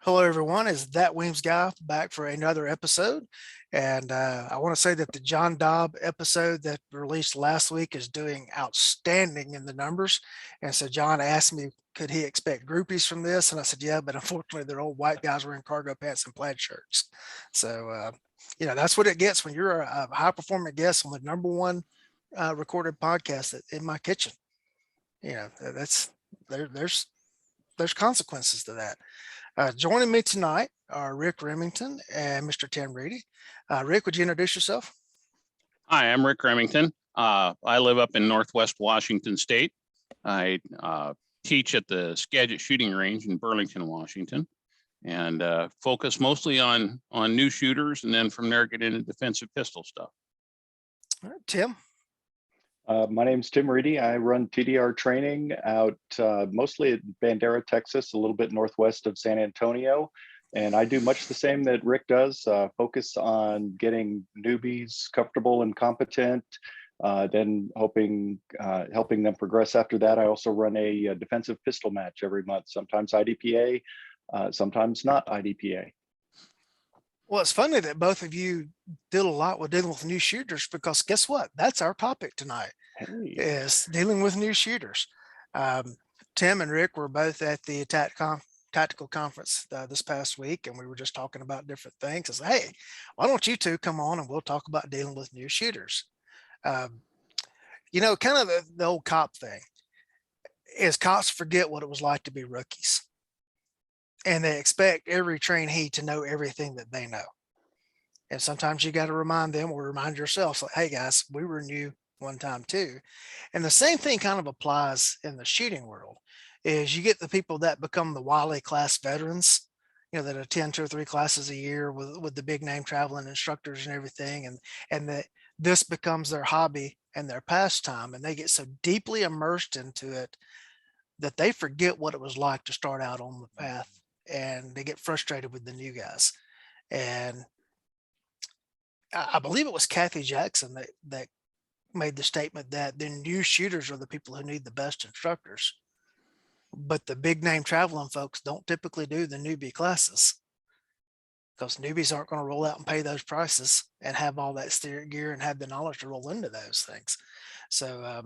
Hello, everyone. Is that Weems guy back for another episode? And I want to say that the John Dobb episode that released last week is doing outstanding in the numbers. And so John asked me, could he expect groupies from this? And I said, yeah, but unfortunately, they're old white guys wearing cargo pants and plaid shirts. So, that's what it gets when you're a high performing guest on the number one recorded podcast in my kitchen. That's there's consequences to that. Joining me tonight are Rick Remington and Mr. Tim Reedy. Rick, would you introduce yourself? Hi, I'm Rick Remington. I live up in Northwest Washington State. I teach at the Skagit Shooting Range in Burlington, Washington, and focus mostly on new shooters, and then from there get into defensive pistol stuff. All right, Tim. My name's Tim Reedy. I run TDR training out mostly at Bandera, Texas, a little bit northwest of San Antonio. And I do much the same that Rick does, focus on getting newbies comfortable and competent, then helping them progress after that. I also run a defensive pistol match every month, sometimes IDPA, sometimes not IDPA. Well, it's funny that both of you deal a lot with dealing with new shooters, because guess what? That's our topic tonight, is dealing with new shooters. Tim and Rick were both at the tactical conference this past week, and we were just talking about different things. I said, hey, why don't you two come on and we'll talk about dealing with new shooters? Kind of the old cop thing is cops forget what it was like to be rookies. And they expect every trainee to know everything that they know. And sometimes you got to remind them or remind yourself, like, hey guys, we were new one time too. And the same thing kind of applies in the shooting world, is you get the people that become the Wiley class veterans, that attend 2 or 3 classes a year with the big name traveling instructors and everything. And that this becomes their hobby and their pastime. And they get so deeply immersed into it that they forget what it was like to start out on the path. And they get frustrated with the new guys. And I believe it was Kathy Jackson that made the statement that the new shooters are the people who need the best instructors. But the big name traveling folks don't typically do the newbie classes, because newbies aren't going to roll out and pay those prices and have all that steering gear and have the knowledge to roll into those things. So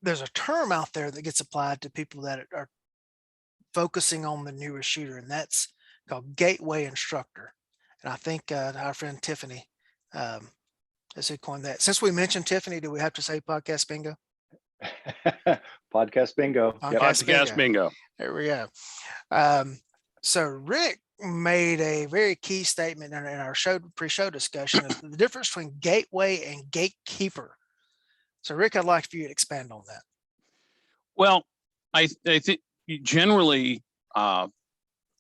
there's a term out there that gets applied to people that are focusing on the newer shooter, and that's called Gateway Instructor. And I think our friend Tiffany is who coined that. Since we mentioned Tiffany, do we have to say podcast bingo? Podcast bingo. Podcast bingo. There we go. So Rick made a very key statement in our pre-show discussion of the difference between gateway and gatekeeper. So Rick, I'd like for you to expand on that. Well, I think generally,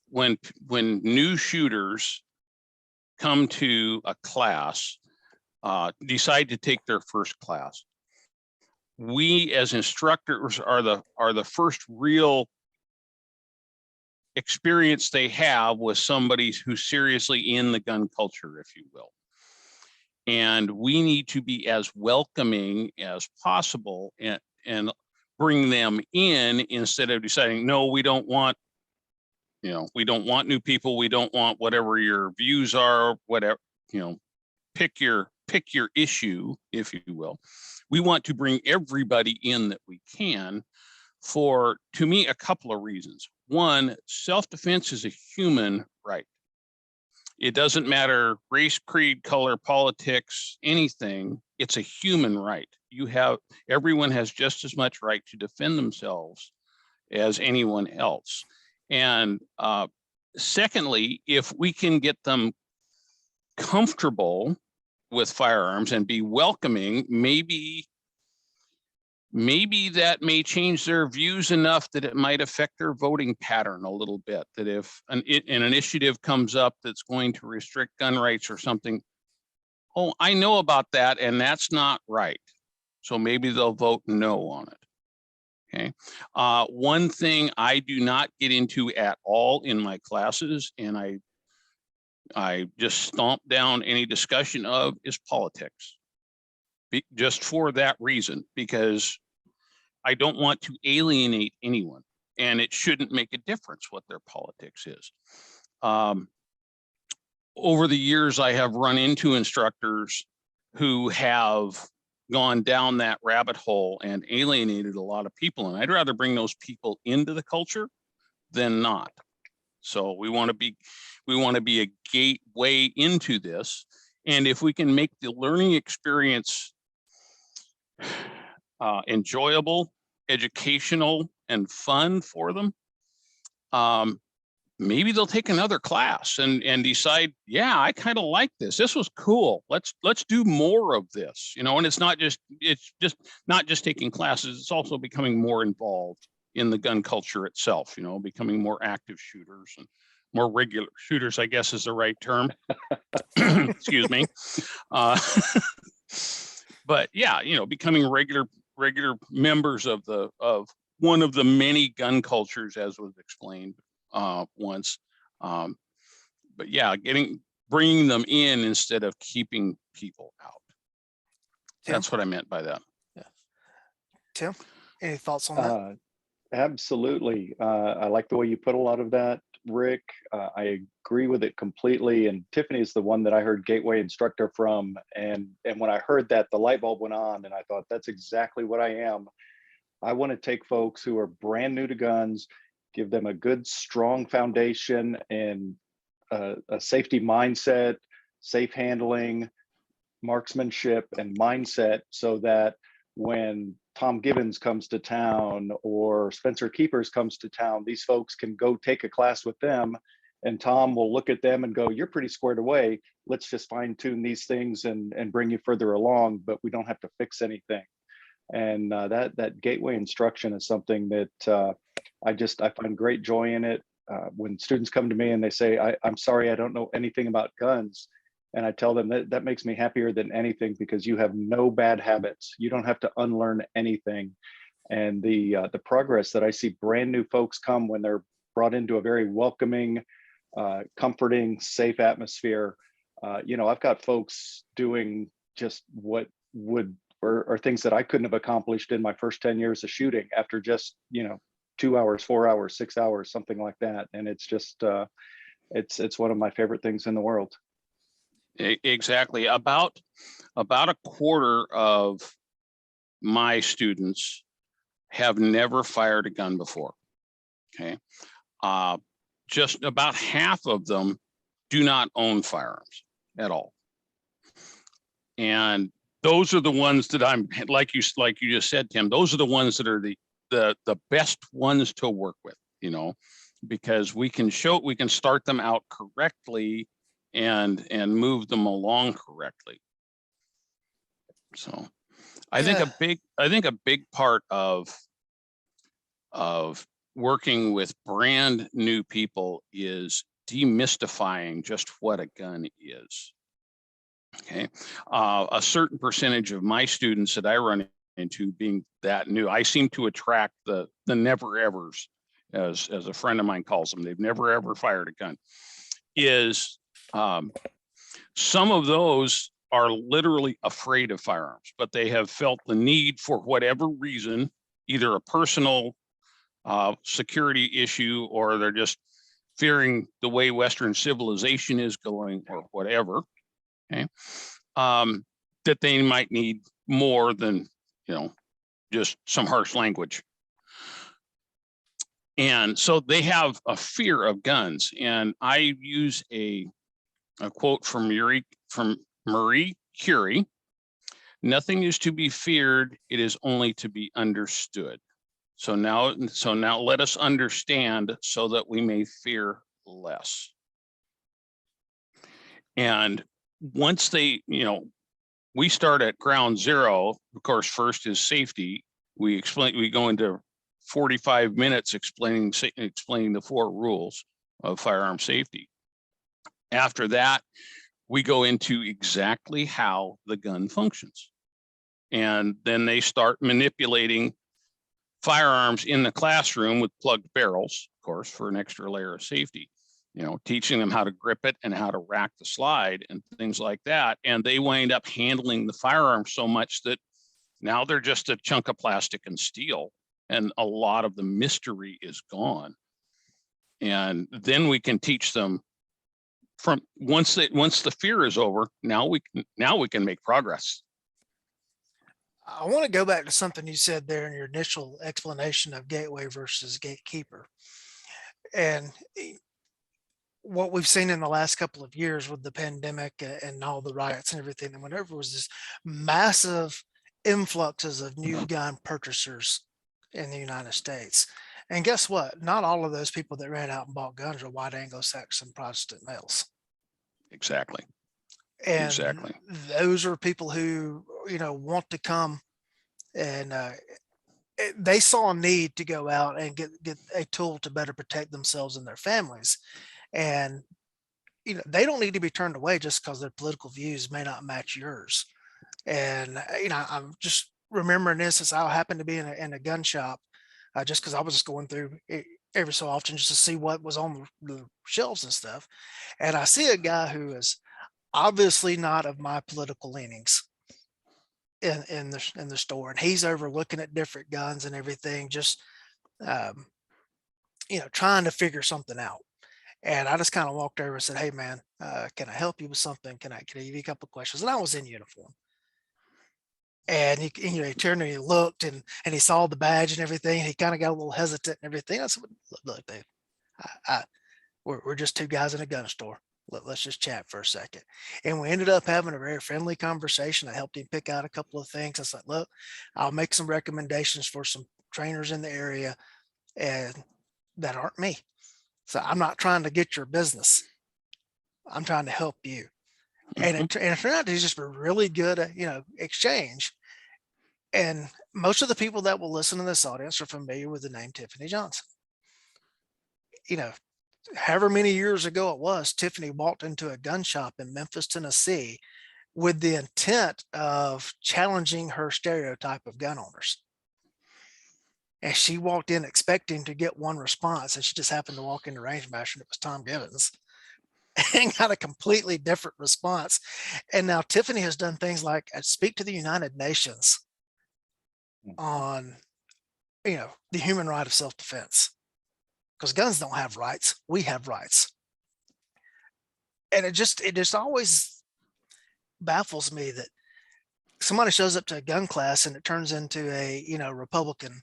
when new shooters come to a class, decide to take their first class, we as instructors are the first real experience they have with somebody who's seriously in the gun culture, if you will. And we need to be as welcoming as possible and bring them in, instead of deciding, no, we don't want new people. We don't want whatever your views are, whatever, pick your issue, if you will. We want to bring everybody in that we can for, to me, a couple of reasons. One, self-defense is a human right. It doesn't matter race, creed, color, politics, anything. It's a human right. Everyone has just as much right to defend themselves as anyone else. And secondly, if we can get them comfortable with firearms and be welcoming, maybe that may change their views enough that it might affect their voting pattern a little bit. That if an initiative comes up that's going to restrict gun rights or something, oh, I know about that, and that's not right. So maybe they'll vote no on it. Okay. One thing I do not get into at all in my classes, and I just stomp down any discussion of, is politics. Just for that reason, because I don't want to alienate anyone. and it shouldn't make a difference what their politics is. Over the years, I have run into instructors who have gone down that rabbit hole and alienated a lot of people. And I'd rather bring those people into the culture than not. So we want to be a gateway into this. And if we can make the learning experience enjoyable, educational, and fun for them, maybe they'll take another class and decide, yeah, I kind of like this. This was cool. Let's do more of this, you know. And it's just not just taking classes. It's also becoming more involved in the gun culture itself, you know, becoming more active shooters and more regular shooters, I guess is the right term. Excuse me. But yeah, you know, becoming regular members of one of the many gun cultures, as was explained once. But yeah, bringing them in instead of keeping people out. Tim? That's what I meant by that. Yeah. Tim, any thoughts on that? Absolutely. I like the way you put a lot of that, Rick. I agree with it completely. And Tiffany is the one that I heard Gateway Instructor from. And when I heard that, the light bulb went on, and I thought, that's exactly what I am. I want to take folks who are brand new to guns, give them a good, strong foundation and a safety mindset, safe handling, marksmanship, and mindset, so that when Tom Gibbons comes to town or Spencer Keepers comes to town, these folks can go take a class with them, and Tom will look at them and go, you're pretty squared away. Let's just fine tune these things and bring you further along, but we don't have to fix anything. And that gateway instruction is something that I find great joy in it. When students come to me and they say, I'm sorry, I don't know anything about guns. And I tell them that makes me happier than anything, because you have no bad habits. You don't have to unlearn anything. And the progress that I see brand new folks come when they're brought into a very welcoming, comforting, safe atmosphere. You know, I've got folks doing just what are things that I couldn't have accomplished in my first 10 years of shooting after just, 2 hours, 4 hours, 6 hours, something like that. And it's just, it's one of my favorite things in the world. Exactly. About a quarter of my students have never fired a gun before. Okay. Just about half of them do not own firearms at all. And those are the ones that I'm like you just said, Tim, those are the ones that are the best ones to work with, because we can start them out correctly and move them along correctly. So I think a big part of working with brand new people is demystifying just what a gun is. Okay. A certain percentage of my students that I run into being that new, I seem to attract the never evers, as a friend of mine calls them. They've never ever fired a gun. Some of those are literally afraid of firearms, but they have felt the need for whatever reason, either a personal security issue, or they're just fearing the way Western civilization is going, or whatever. Okay, that they might need more than just some harsh language. And so they have a fear of guns. And I use a quote from Marie Curie: "Nothing is to be feared, it is only to be understood." So now let us understand so that we may fear less. And once they, we start at ground zero. Of course, first is safety. We go into 45 minutes explaining the 4 rules of firearm safety. After that, we go into exactly how the gun functions. And then they start manipulating firearms in the classroom with plugged barrels, of course, for an extra layer of safety. Teaching them how to grip it and how to rack the slide and things like that. And they wind up handling the firearm so much that now they're just a chunk of plastic and steel and a lot of the mystery is gone. And then we can teach them from once the fear is over, now we can make progress. I want to go back to something you said there in your initial explanation of Gateway versus Gatekeeper. And what we've seen in the last couple of years with the pandemic and all the riots and everything, and whenever was this massive influxes of new gun purchasers in the United States. And guess what? Not all of those people that ran out and bought guns are white Anglo-Saxon Protestant males. Exactly. And exactly. Those are people who, want to come and they saw a need to go out and get a tool to better protect themselves and their families. And, they don't need to be turned away just because their political views may not match yours. And, I'm just remembering this as I happened to be in a gun shop just because I was just going through it every so often just to see what was on the shelves and stuff. And I see a guy who is obviously not of my political leanings in the store, and he's over looking at different guns and everything, just trying to figure something out. And I just kind of walked over and said, "Hey man, can I help you with something? Can I give you a couple of questions?" And I was in uniform. And he turned and he looked and he saw the badge and everything. And he kind of got a little hesitant and everything. I said, "Look, Dave, we're just two guys in a gun store. Let's just chat for a second." And we ended up having a very friendly conversation. I helped him pick out a couple of things. I said, "Look, I'll make some recommendations for some trainers in the area and that aren't me. So I'm not trying to get your business. I'm trying to help you." And it turned out to just be really good, exchange. And most of the people that will listen to this audience are familiar with the name Tiffany Johnson. However many years ago it was, Tiffany walked into a gun shop in Memphis, Tennessee, with the intent of challenging her stereotype of gun owners. And she walked in expecting to get one response, and she just happened to walk into Range Master, and it was Tom Gibbons, and got a completely different response. And now Tiffany has done things like speak to the United Nations on, the human right of self-defense, because guns don't have rights. We have rights. And it just always baffles me that somebody shows up to a gun class and it turns into a, Republican,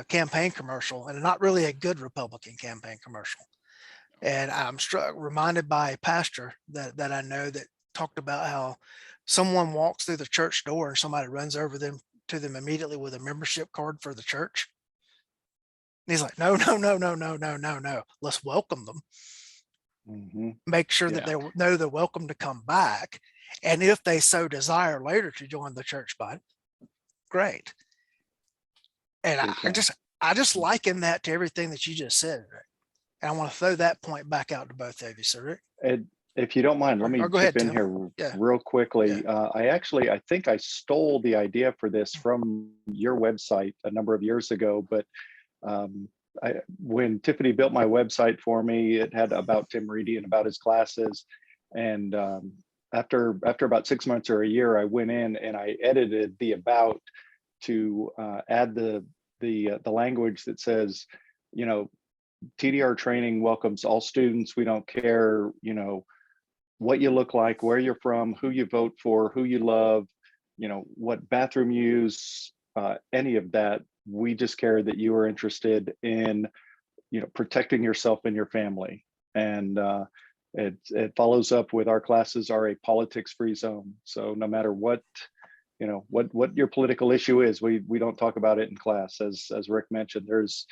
campaign commercial, and not really a good Republican campaign commercial. And I'm reminded by a pastor that I know that talked about how someone walks through the church door and somebody runs over to them immediately with a membership card for the church. And he's like, no. Let's welcome them. Make sure that they know they're welcome to come back. And if they so desire later to join the church body, great. And I just liken that to everything that you just said, Rick. And I want to throw that point back out to both of you, sir. Rick? And if you don't mind, let me chip in here real quickly. I think I stole the idea for this from your website a number of years ago, but when Tiffany built my website for me, it had about Tim Reedy and about his classes. And after about 6 months or a year, I went in and I edited the about to add the language that says, TDR training welcomes all students. We don't care, what you look like, where you're from, who you vote for, who you love, what bathroom you use, any of that. We just care that you are interested in, protecting yourself and your family. And it follows up with our classes are a politics-free zone. So no matter what, what your political issue is, we don't talk about it in class. As Rick mentioned, there's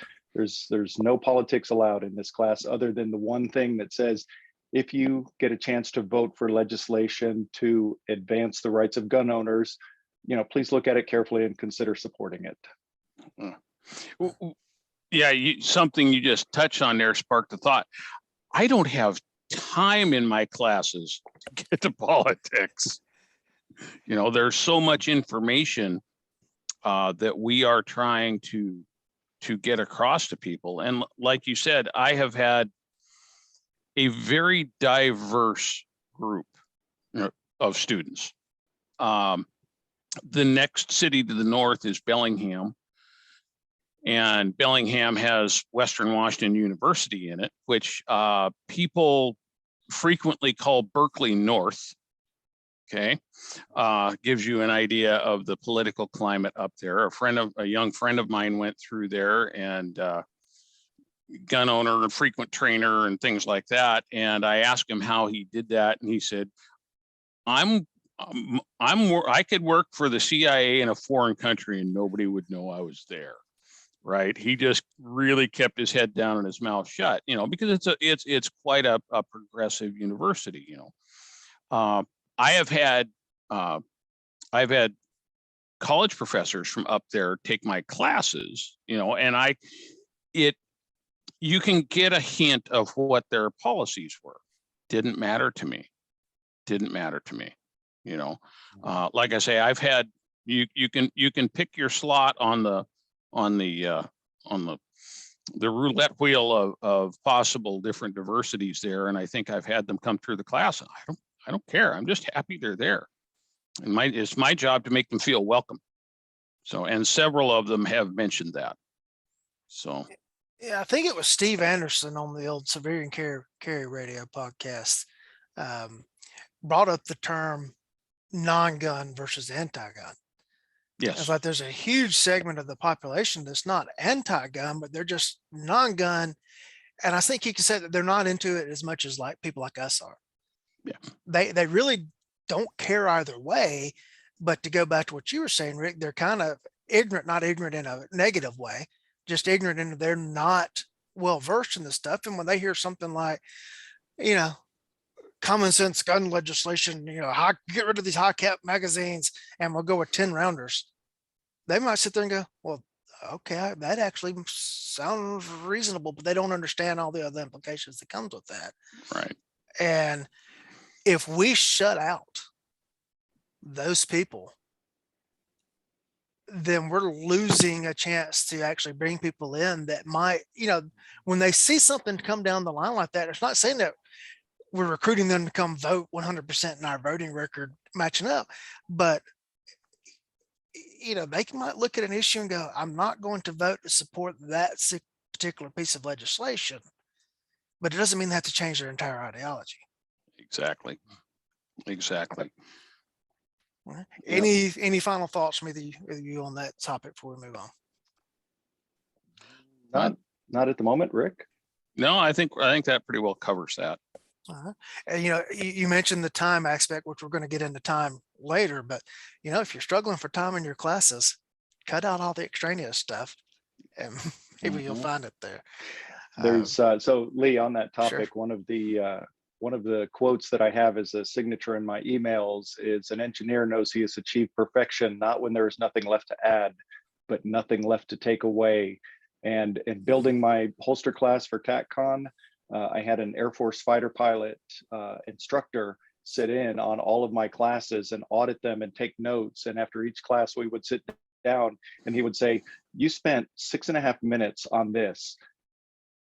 no politics allowed in this class, other than the one thing that says, if you get a chance to vote for legislation to advance the rights of gun owners, please look at it carefully and consider supporting it. Yeah, something you just touched on there sparked the thought. I don't have time in my classes to get to politics. There's so much information that we are trying to get across to people. And like you said, I have had a very diverse group of students. The next city to the north is Bellingham. And Bellingham has Western Washington University in it, which people frequently call Berkeley North. Okay, gives you an idea of the political climate up there. A young friend of mine went through there, and gun owner and frequent trainer and things like that. And I asked him how he did that, and he said, I could work for the CIA in a foreign country and nobody would know I was there. Right. He just really kept his head down and his mouth shut, because it's quite a progressive university, I've had college professors from up there take my classes, and you can get a hint of what their policies were. Didn't matter to me. Like I say, I've had, you can pick your slot on the roulette wheel of possible different diversities there. And I think I've had them come through the class. I don't care. I'm just happy they're there. And it's my job to make them feel welcome. So, and several of them have mentioned that. So. Yeah, I think it was Steve Anderson on the old Civilian Carry Radio podcast brought up the term non-gun versus anti-gun. Yes. It's like there's a huge segment of the population that's not anti-gun, but they're just non-gun. And I think you can say that they're not into it as much as like people like us are. Yeah. They really don't care either way. But to go back to what you were saying, Rick, they're kind of ignorant, not ignorant in a negative way, just ignorant in they're not well versed in this stuff. And when they hear something like, common sense gun legislation, get rid of these high cap magazines and we'll go with 10 rounders. They might sit there and go, well, okay, that actually sounds reasonable, but they don't understand all the other implications that comes with that. Right. And if we shut out those people, then we're losing a chance to actually bring people in that might, when they see something come down the line like that, it's not saying that we're recruiting them to come vote 100% in our voting record matching up, but they might look at an issue and go, I'm not going to vote to support that particular piece of legislation, but it doesn't mean they have to change their entire ideology. Exactly. Right. Any final thoughts from either you on that topic before we move on? Not at the moment, Rick. No, I think that pretty well covers that. And you mentioned the time aspect, which we're going to get into time later, but if you're struggling for time in your classes, cut out all the extraneous stuff and maybe you'll find it there. There's so Lee, on that topic, sure. one of the quotes that I have as a signature in my emails is, an engineer knows he has achieved perfection not when there is nothing left to add, but nothing left to take away. And in building my holster class for TACCON, I had an Air Force fighter pilot instructor sit in on all of my classes and audit them and take notes. And after each class, we would sit down and he would say, you spent 6.5 minutes on this.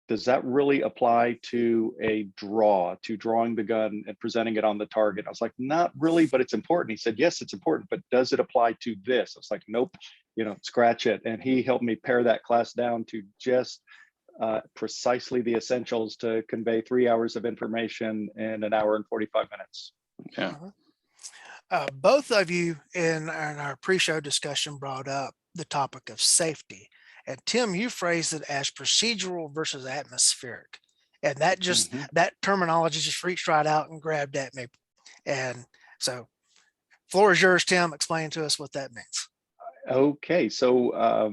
Does that really apply to drawing the gun and presenting it on the target? I was like, not really, but it's important. He said, yes, it's important, but does it apply to this? I was like, nope, scratch it. And he helped me pare that class down to just precisely the essentials to convey 3 hours of information in 1 hour and 45 minutes. Yeah. Both of you in our pre-show discussion brought up the topic of safety. And Tim, you phrased it as procedural versus atmospheric. And that just, that terminology just reached right out and grabbed at me. And so floor is yours, Tim. Explain to us what that means. Okay. So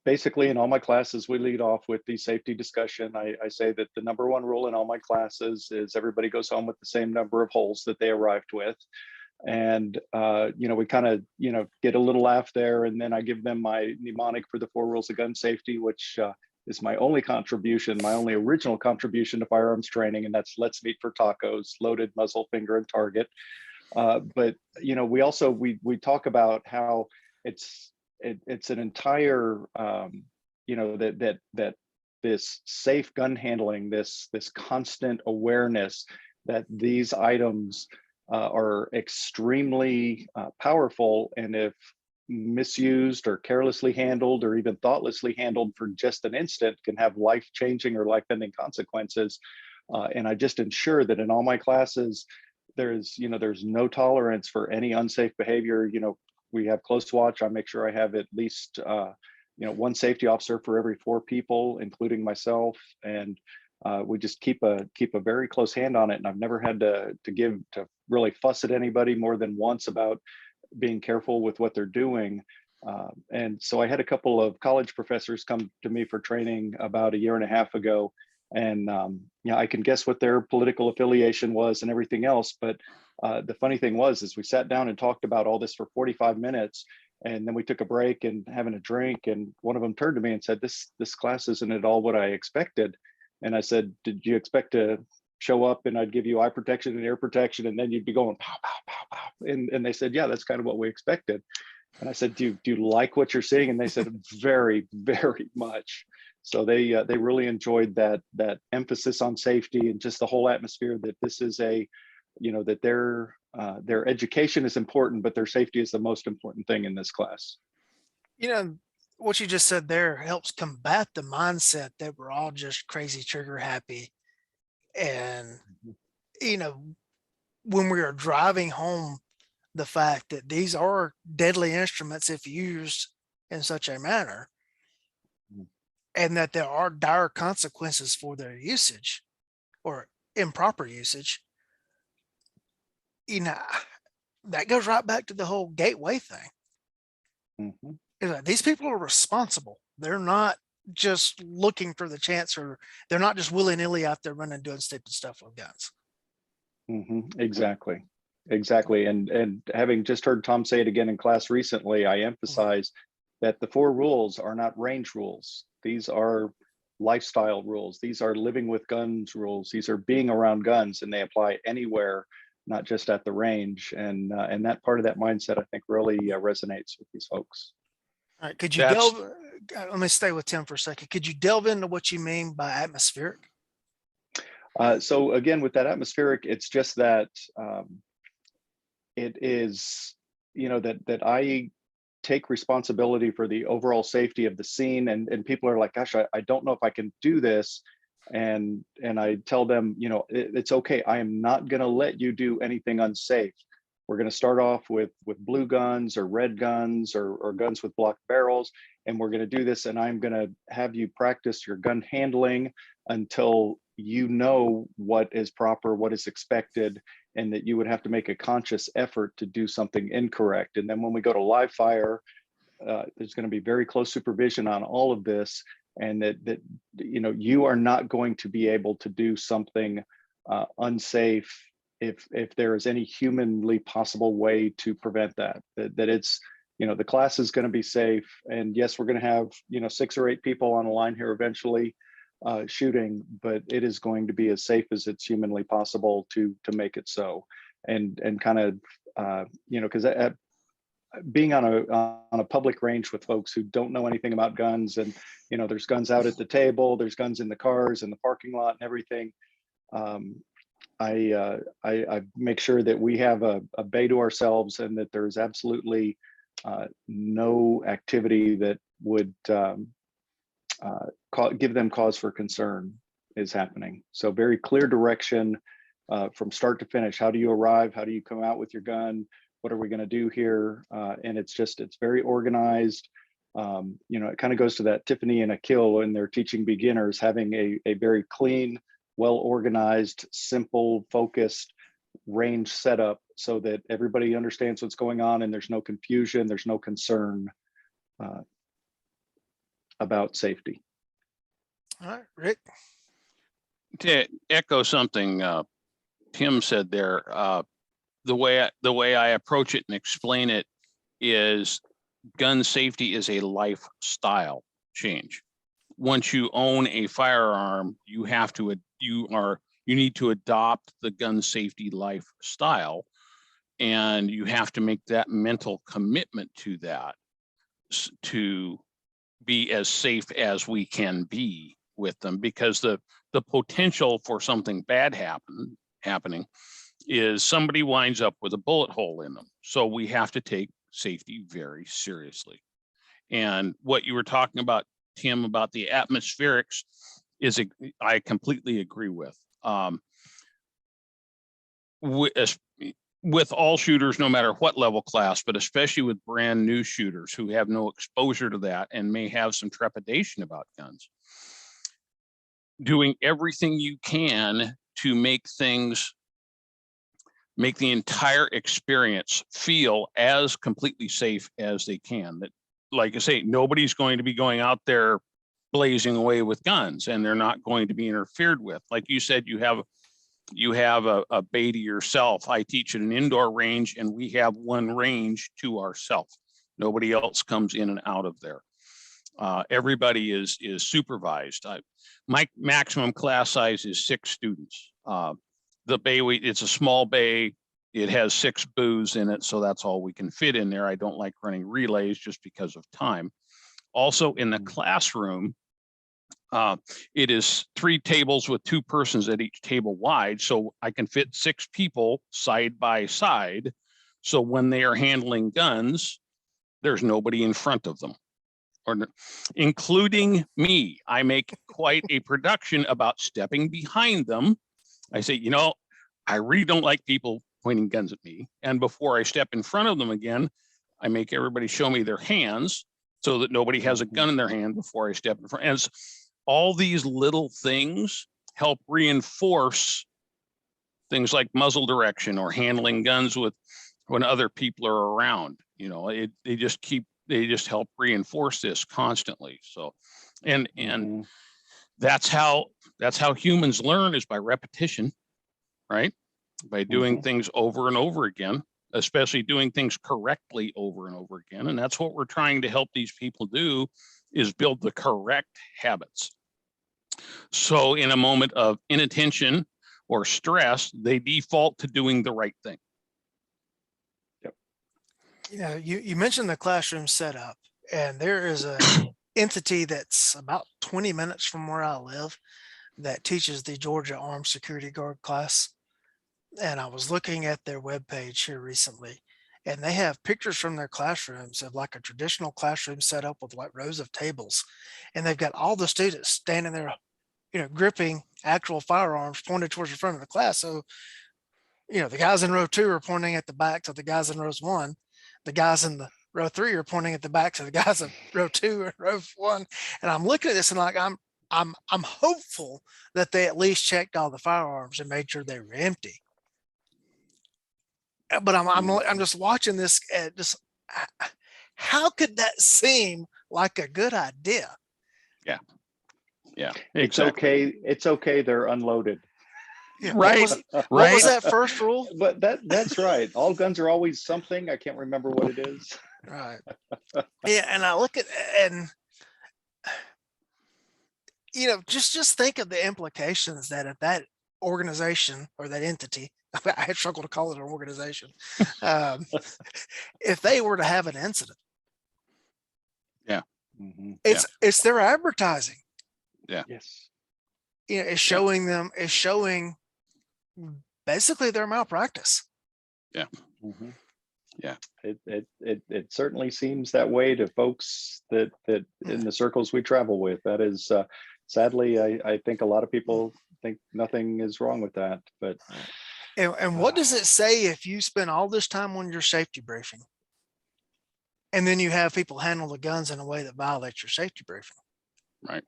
basically in all my classes, we lead off with the safety discussion. I say that the number one rule in all my classes is everybody goes home with the same number of holes that they arrived with. And, we kind of, get a little laugh there. And then I give them my mnemonic for the 4 rules of gun safety, which is my only original contribution to firearms training. And that's let's meet for tacos, loaded, muzzle, finger, and target. But, we also, we talk about how it's an entire, that this safe gun handling, this constant awareness that these items are extremely powerful, and if misused or carelessly handled or even thoughtlessly handled for just an instant can have life-changing or life-ending consequences. And I just ensure that in all my classes, there's no tolerance for any unsafe behavior. We have close watch. I make sure I have at least one safety officer for every 4 people, including myself, and we just keep a very close hand on it. And I've never had to really fuss at anybody more than once about being careful with what they're doing. And so I had a couple of college professors come to me for training about a year and a half ago, and I can guess what their political affiliation was and everything else. But the funny thing was we sat down and talked about all this for 45 minutes, and then we took a break and having a drink. And one of them turned to me and said, "This class isn't at all what I expected." And I said, "Did you expect to show up and I'd give you eye protection and ear protection, and then you'd be going pow, pow, pow, pow?" And they said, "Yeah, that's kind of what we expected." And I said, do you like what you're seeing?" And they said, "Very, very much." So they really enjoyed that emphasis on safety and just the whole atmosphere that this is that their education is important, but their safety is the most important thing in this class. What you just said there helps combat the mindset that we're all just crazy trigger happy. And, when we are driving home the fact that these are deadly instruments if used in such a manner, and that there are dire consequences for their usage or improper usage, that goes right back to the whole gateway thing. Mm-hmm. These people are responsible. They're not just looking for the chance, or they're not just willy-nilly out there running doing stupid stuff with guns. Mm-hmm. Exactly. And having just heard Tom say it again in class recently, I emphasize that the 4 rules are not range rules. These are lifestyle rules. These are living with guns rules. These are being around guns, and they apply anywhere, not just at the range. And that part of that mindset, I think, really resonates with these folks. All right, could you let me stay with Tim for a second. Could you delve into what you mean by atmospheric? So again, with that atmospheric, it's just that it is, that I take responsibility for the overall safety of the scene, and people are like, "Gosh, I don't know if I can do this." And I tell them, it's okay. I am not going to let you do anything unsafe. We're going to start off with blue guns or red guns or guns with blocked barrels, and we're going to do this. And I'm going to have you practice your gun handling until you know what is proper, what is expected, and that you would have to make a conscious effort to do something incorrect. And then when we go to live fire, there's going to be very close supervision on all of this, and that you are not going to be able to do something unsafe if there is any humanly possible way to prevent that it's, the class is going to be safe. And yes, we're going to have 6 or 8 people on the line here eventually shooting, but it is going to be as safe as it's humanly possible to make it so. And kind of because being on a public range with folks who don't know anything about guns, and there's guns out at the table, there's guns in the cars, in the parking lot, and everything. I make sure that we have a bay to ourselves, and that there's absolutely no activity that would give them cause for concern is happening. So very clear direction from start to finish. How do you arrive? How do you come out with your gun? What are we going to do here? And it's very organized. It kind of goes to that Tiffany and Akil when they're teaching beginners, having a very clean, well-organized, simple, focused range setup so that everybody understands what's going on and there's no confusion, there's no concern about safety. All right, Rick. To echo something Tim said there, the way I approach it and explain it is gun safety is a lifestyle change. Once you own a firearm, you need to adopt the gun safety lifestyle, and you have to make that mental commitment to that to be as safe as we can be with them, because the potential for something bad happening is somebody winds up with a bullet hole in them. So we have to take safety very seriously. And what you were talking about, Tim, about the atmospherics is, I completely agree with. With all shooters, no matter what level class, but especially with brand new shooters who have no exposure to that and may have some trepidation about guns, doing everything you can to make the entire experience feel as completely safe as they can. That, like I say, nobody's going to be going out there blazing away with guns, and they're not going to be interfered with. Like you said, you have a bay to yourself. I teach at an indoor range, and we have one range to ourselves. Nobody else comes in and out of there. Everybody is supervised. My maximum class size is 6 students. The bay, it's a small bay. It has 6 booths in it, so that's all we can fit in there. I don't like running relays just because of time. Also in the classroom, it is 3 tables with 2 persons at each table wide, so I can fit 6 people side by side. So when they are handling guns, there's nobody in front of them, or including me. I make quite a production about stepping behind them. I say, you know, I really don't like people pointing guns at me. And before I step in front of them again, I make everybody show me their hands so that nobody has a gun in their hand before I step in front. And all these little things help reinforce things like muzzle direction or handling guns when other people are around. You know, they just help reinforce this constantly. So, and that's how humans learn, is by repetition, right? By doing things over and over again, especially doing things correctly over and over again. And that's what we're trying to help these people do, is build the correct habits. So in a moment of inattention or stress, they default to doing the right thing. Yep. You know, you mentioned the classroom setup, and there is a entity that's about 20 minutes from where I live that teaches the Georgia Armed Security Guard class. And I was looking at their webpage here recently, and they have pictures from their classrooms of like a traditional classroom set up with like rows of tables. And they've got all the students standing there, you know, gripping actual firearms pointed towards the front of the class. So, you know, the guys in row 2 are pointing at the backs of the guys in rows 1. The guys in the row 3 are pointing at the backs of the guys in row 2 and row 1. And I'm looking at this and like, I'm hopeful that they at least checked all the firearms and made sure they were empty. But I'm just watching this, and just how could that seem like a good idea? Yeah. It's Exactly. okay. It's okay. They're unloaded. Yeah, Right. What was that first rule? But that's right. All guns are always something. I can't remember what it is. Right. Yeah, and I look at, and you know, just think of the implications that if that organization or that entity, I struggle to call it an organization, if they were to have an incident, it's their advertising. Yeah. Yes. You know, it's showing basically their malpractice. Yeah. Yeah. It certainly seems that way to folks that in the circles we travel with. That is sadly, I think a lot of people think nothing is wrong with that. But and what does it say if you spend all this time on your safety briefing and then you have people handle the guns in a way that violates your safety briefing? Right.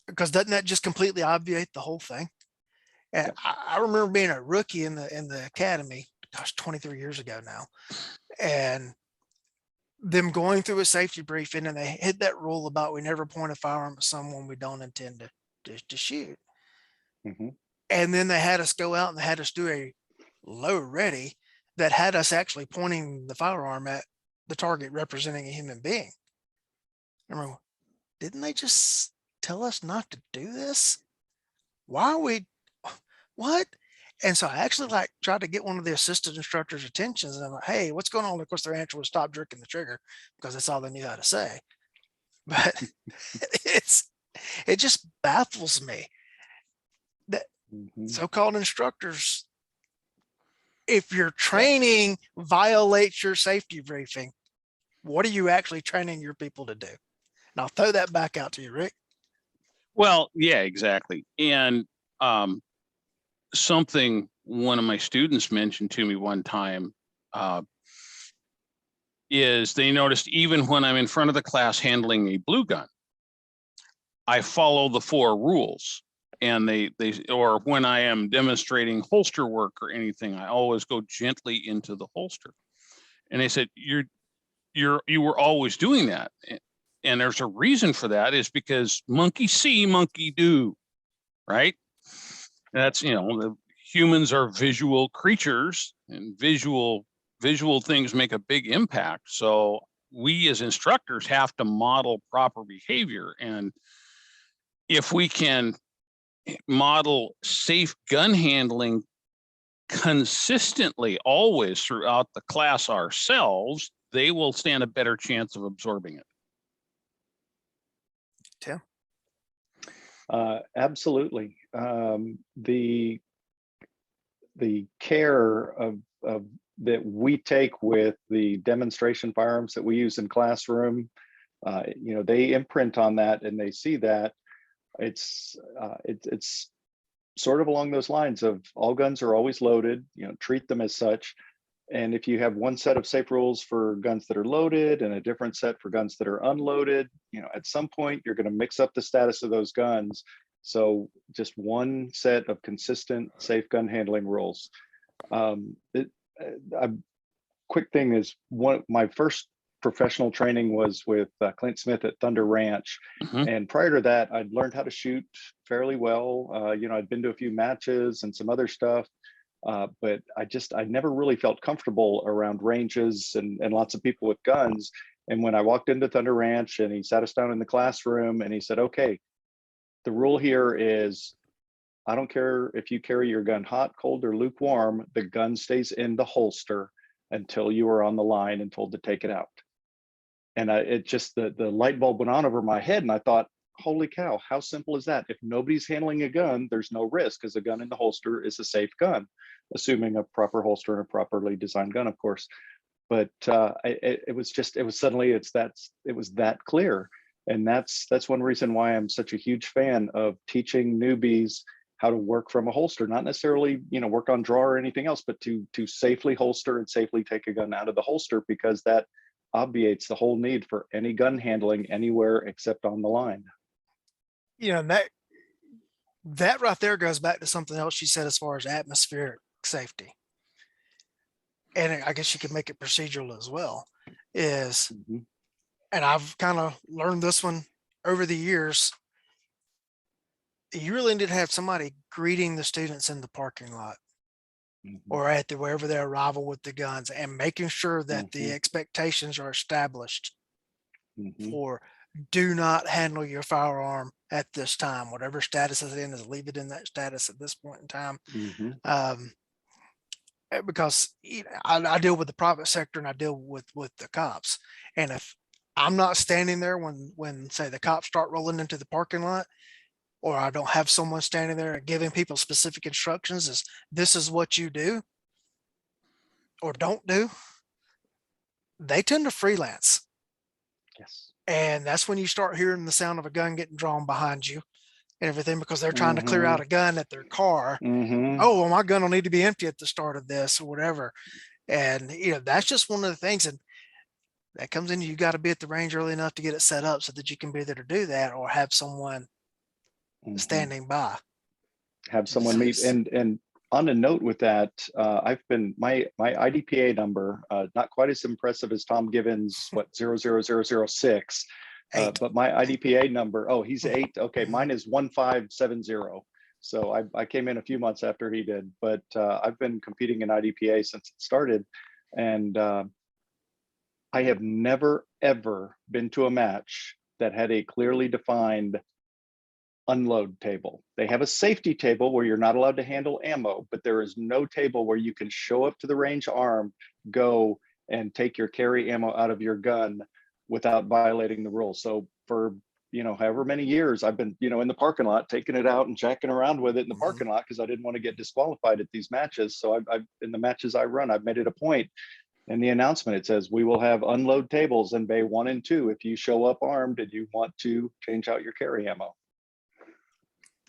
Because doesn't that just completely obviate the whole thing? And I remember being a rookie in the academy, gosh, 23 years ago now, and them going through a safety briefing, and they hit that rule about we never point a firearm at someone we don't intend to shoot. And then they had us go out and they had us do a low ready that had us actually pointing the firearm at the target representing a human being. I remember, didn't they just tell us not to do this? Why are we, what? And so I actually like tried to get one of the assistant instructors' attentions, and I'm like, hey, what's going on? Of course, their answer was stop jerking the trigger, because that's all they knew how to say. But it just baffles me that so-called instructors, if your training violates your safety briefing, what are you actually training your people to do? And I'll throw that back out to you, Rick. Well, yeah, exactly. And something one of my students mentioned to me one time is they noticed even when I'm in front of the class handling a blue gun, I follow the 4 rules. And they or when I am demonstrating holster work or anything, I always go gently into the holster. And they said, you were always doing that. And there's a reason for that, is because monkey see, monkey do, right? That's, the humans are visual creatures, and visual things make a big impact. So we as instructors have to model proper behavior. And if we can model safe gun handling consistently, always throughout the class ourselves, they will stand a better chance of absorbing it. Tim? Absolutely. The care of that we take with the demonstration firearms that we use in classroom, they imprint on that, and they see that it's sort of along those lines of all guns are always loaded, treat them as such. And if you have one set of safe rules for guns that are loaded and a different set for guns that are unloaded, at some point you're going to mix up the status of those guns. So just one set of consistent safe gun handling rules. A quick thing is, my first professional training was with Clint Smith at Thunder Ranch. And prior to that, I'd learned how to shoot fairly well. I'd been to a few matches and some other stuff. But I never really felt comfortable around ranges and lots of people with guns. And when I walked into Thunder Ranch and he sat us down in the classroom and he said, okay, the rule here is, I don't care if you carry your gun hot, cold, or lukewarm, the gun stays in the holster until you are on the line and told to take it out. And the light bulb went on over my head, and I thought, holy cow, how simple is that? If nobody's handling a gun, there's no risk, because a gun in the holster is a safe gun, assuming a proper holster and a properly designed gun, of course. But it was that clear. And that's one reason why I'm such a huge fan of teaching newbies how to work from a holster, not necessarily, work on draw or anything else, but to safely holster and safely take a gun out of the holster, because that obviates the whole need for any gun handling anywhere except on the line. That right there goes back to something else you said as far as atmospheric safety. And I guess you could make it procedural as well, is, and I've kind of learned this one over the years, you really need to have somebody greeting the students in the parking lot or at wherever their arrival with the guns, and making sure that the expectations are established for, do not handle your firearm at this time, whatever status it's in, is leave it in that status at this point in time. Because I deal with the private sector and I deal with the cops, and if I'm not standing there when say the cops start rolling into the parking lot, or I don't have someone standing there and giving people specific instructions as this is what you do or don't do, they tend to freelance. Yes. And that's when you start hearing the sound of a gun getting drawn behind you and everything, because they're trying to clear out a gun at their car. Oh, well, my gun will need to be empty at the start of this or whatever. And, that's just one of the things. And that comes in, you got to be at the range early enough to get it set up so that you can be there to do that, or have someone standing by. Have someone meet. And on a note with that, I've been, my IDPA number, not quite as impressive as Tom Gibbons, 00006, but my IDPA number, he's 8. Okay, mine is 1570. So I came in a few months after he did, but I've been competing in IDPA since it started. And I have never, ever been to a match that had a clearly defined unload table. They have a safety table where you're not allowed to handle ammo, but there is no table where you can show up to the range armed, go and take your carry ammo out of your gun without violating the rules. So for however many years I've been, in the parking lot, taking it out and jacking around with it in the parking lot because I didn't want to get disqualified at these matches. So I've in the matches I run, I've made it a point. In the announcement, it says we will have unload tables in bay 1 and 2 if you show up armed and you want to change out your carry ammo.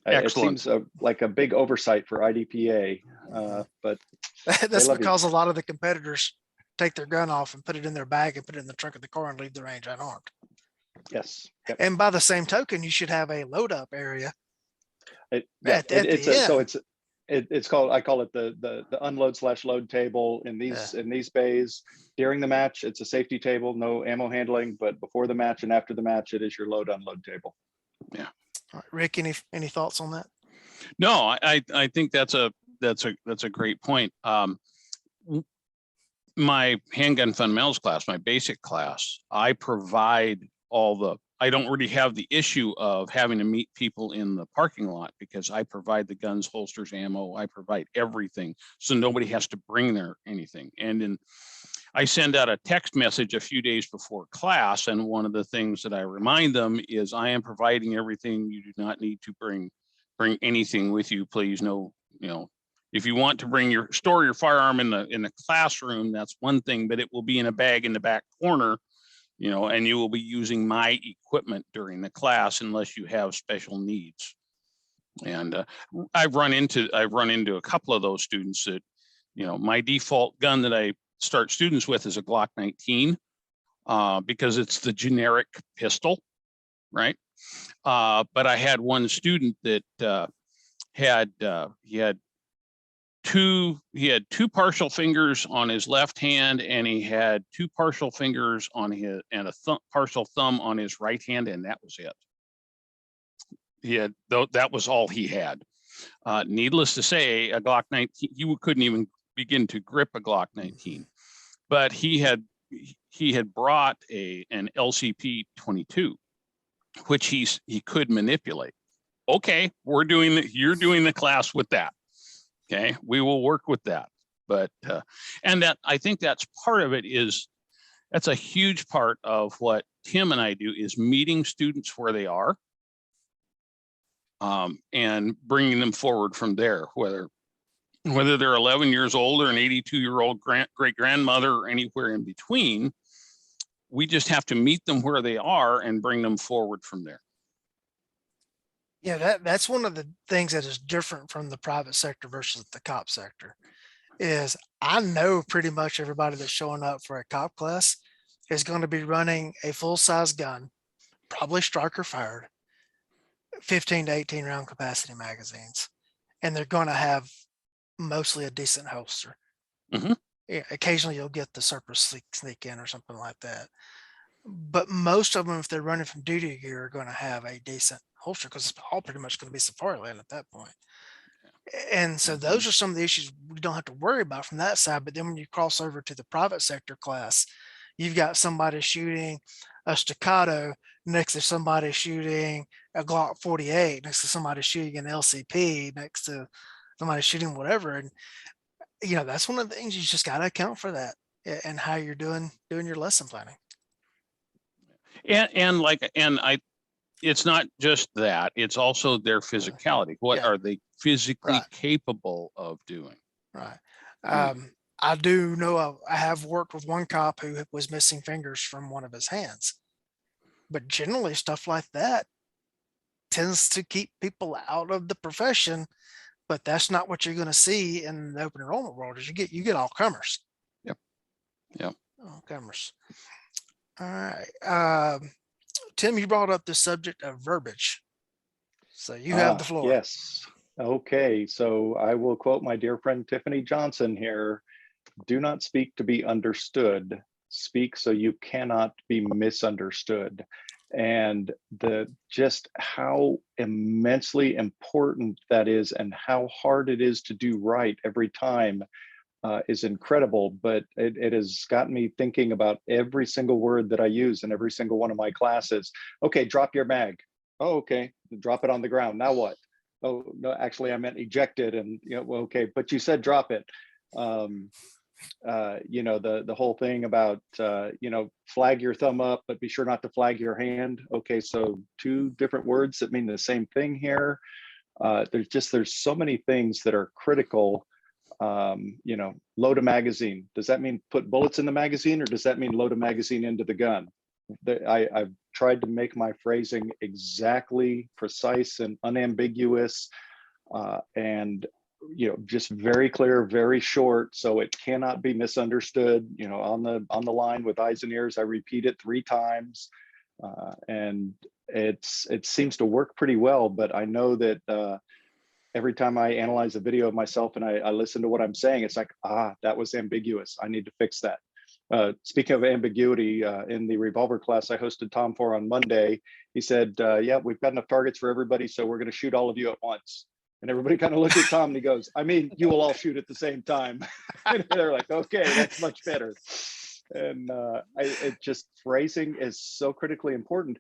Excellent. It seems like a big oversight for IDPA, but that's because a lot of the competitors take their gun off and put it in their bag and put it in the trunk of the car and leave the range unarmed. Yes. Yep. And by the same token, you should have a load up area. It's called, I call it the unload/load table in these bays. During the match, it's a safety table, no ammo handling, but before the match and after the match, it is your load unload table. Yeah. All right, Rick, any thoughts on that? No, I think that's a great point. My handgun fundamentals class, my basic class, I provide I don't really have the issue of having to meet people in the parking lot because I provide the guns, holsters, ammo, I provide everything. So nobody has to bring anything. And I send out a text message a few days before class. And one of the things that I remind them is I am providing everything. You do not need to bring anything with you, please. No, if you want to store your firearm in the classroom, that's one thing, but it will be in a bag in the back corner, and you will be using my equipment during the class unless you have special needs. And I've run into a couple of those students that, my default gun that I start students with is a Glock 19 because it's the generic pistol, right? But I had one student that he had two partial fingers on his left hand, and he had two partial fingers on his and a partial thumb on his right hand, and that was it. That was all he had. Needless to say, a Glock 19, you couldn't even begin to grip a Glock 19, but he had brought an LCP 22, which he could manipulate. Okay, you're doing the class with that. Okay, we will work with that. But and that, I think that's part of it. That's a huge part of what Tim and I do, is meeting students where they are and bringing them forward from there, whether they're 11 years old or an 82-year-old great grandmother or anywhere in between. We just have to meet them where they are and bring them forward from there. Yeah, that's one of the things that is different from the private sector versus the cop sector. Is I know pretty much everybody that's showing up for a cop class is going to be running a full-size gun, probably striker fired, 15 to 18 round capacity magazines, and they're going to have mostly a decent holster. Mm-hmm. Yeah, occasionally you'll get the surplus sneak in or something like that, but most of them, if they're running from duty gear, are going to have a decent holster because it's all pretty much going to be safari land at that point. And so those are some of the issues we don't have to worry about from that side. But then when you cross over to the private sector class, you've got somebody shooting a staccato next to somebody shooting a Glock 48, next to somebody shooting an LCP, next to somebody shooting whatever. And that's one of the things you just got to account for that and how you're doing your lesson planning. It's not just that, it's also their physicality. What are they physically capable of doing? Right. I do know I have worked with one cop who was missing fingers from one of his hands, but generally stuff like that tends to keep people out of the profession. But that's not what you're going to see in the open enrollment world. Is you get all comers. Yep. All comers. All right. Tim, you brought up the subject of verbiage. So you have the floor. Yes. Okay. So I will quote my dear friend Tiffany Johnson here. Do not speak to be understood. Speak so you cannot be misunderstood. And just how immensely important that is and how hard it is to do right every time is incredible. But it has gotten me thinking about every single word that I use in every single one of my classes. Okay, drop your mag. Oh, okay, drop it on the ground. Now what? Oh, no, actually I meant eject it. And okay, but you said drop it. you know, the whole thing about, you know, flag your thumb up, but be sure not to flag your hand. Okay, so two different words that mean the same thing here. There's so many things that are critical. You know, load a magazine. Does that mean put bullets in the magazine, or does that mean load a magazine into the gun? I've tried to make my phrasing exactly precise and unambiguous, and you know, just very clear, very short, so it cannot be misunderstood. You know, on the line with eyes and ears, I repeat it 3 times, and it seems to work pretty well. But I know that every time I analyze a video of myself and I listen to what I'm saying, it's like, that was ambiguous. I need to fix that. Speaking of ambiguity, in the revolver class I hosted Tom for on Monday, he said, yeah, we've got enough targets for everybody, so we're going to shoot all of you at once. And everybody kind of looked at Tom and he goes, I mean, you will all shoot at the same time. And they're like, okay, that's much better. And it just, phrasing is so critically important.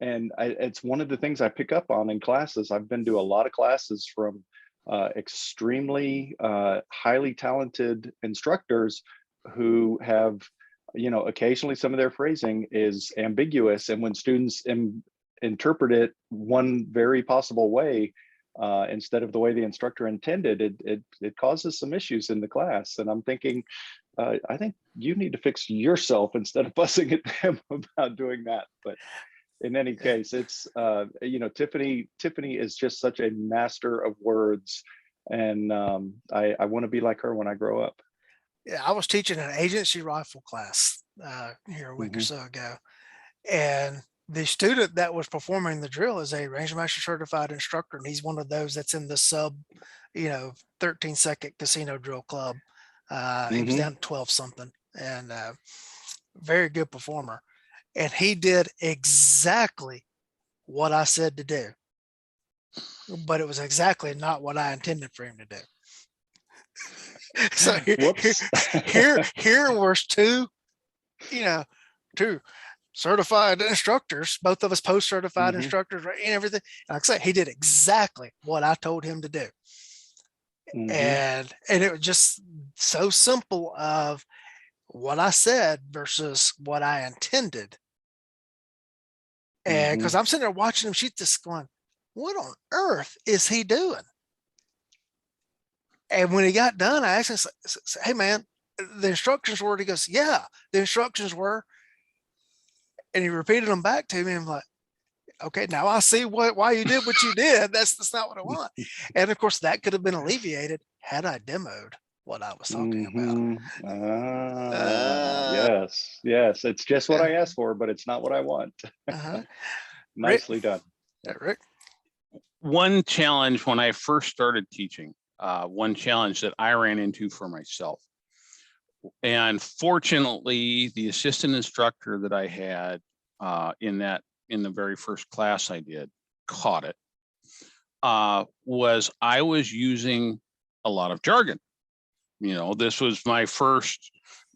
And it's one of the things I pick up on in classes. I've been to a lot of classes from extremely highly talented instructors who have, you know, occasionally some of their phrasing is ambiguous. And when students interpret it one very possible way, instead of the way the instructor intended, it causes some issues in the class. And I'm thinking, I think you need to fix yourself instead of fussing at them about doing that. But in any case, it's, you know, Tiffany is just such a master of words. And I want to be like her when I grow up. Yeah, I was teaching an agency rifle class here a week or so ago. And the student that was performing the drill is a Ranger Master certified instructor. And he's one of those that's in the sub, you know, 13-second casino drill club. He was down to 12 something, and very good performer. And he did exactly what I said to do, but it was exactly not what I intended for him to do. So here was two certified instructors, both of us post-certified instructors, right, and everything. And like I said, he did exactly what I told him to do. And it was just so simple of what I said versus what I intended. And because I'm sitting there watching him shoot this going, what on earth is he doing? And when he got done, I asked him, hey man, the instructions were, he goes, yeah, the instructions were. And he repeated them back to me. I'm like, okay, now I see why you did what you did. That's not what I want. And of course that could have been alleviated had I demoed what I was talking about. Yes, it's just what I asked for, but it's not what I want. Nicely done. Rick? One challenge when I first started teaching, one challenge that I ran into for myself, and fortunately the assistant instructor that I had in the very first class I did caught it, was I was using a lot of jargon. You know, this was my first,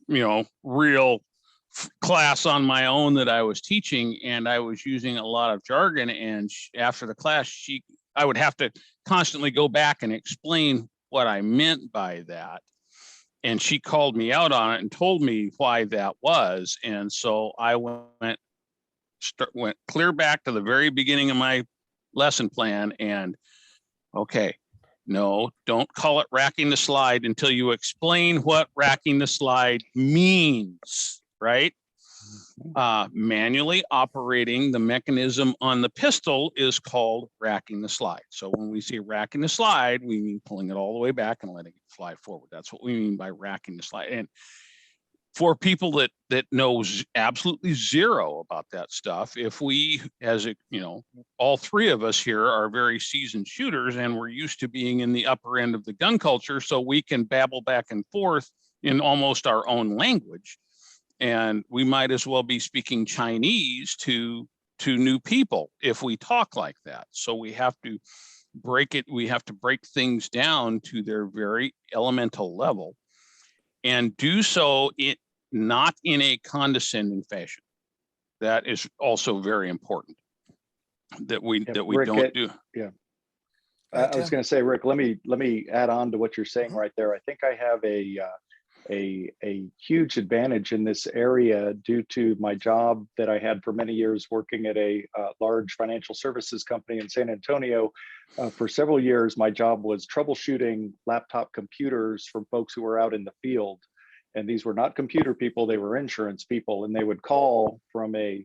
you know, real class on my own that I was teaching, and I was using a lot of jargon. And after the class, I would have to constantly go back and explain what I meant by that. And she called me out on it and told me why that was. And so I went clear back to the very beginning of my lesson plan and, okay, no, don't call it racking the slide until you explain what racking the slide means, right? Manually operating the mechanism on the pistol is called racking the slide. So when we say racking the slide, we mean pulling it all the way back and letting it fly forward. That's what we mean by racking the slide. And for people that knows absolutely zero about that stuff, if we, as a, you know, all three of us here are very seasoned shooters and we're used to being in the upper end of the gun culture, so we can babble back and forth in almost our own language. And we might as well be speaking Chinese to new people if we talk like that. So we have to break it. We have to break things down to their very elemental level, and do so not in a condescending fashion. That is also very important. That we Rick, don't do. Yeah. I was going to say, Rick, let me add on to what you're saying right there. I think I have a huge advantage in this area due to my job that I had for many years working at a large financial services company in San Antonio. For several years, my job was troubleshooting laptop computers from folks who were out in the field. And these were not computer people, they were insurance people. And they would call from a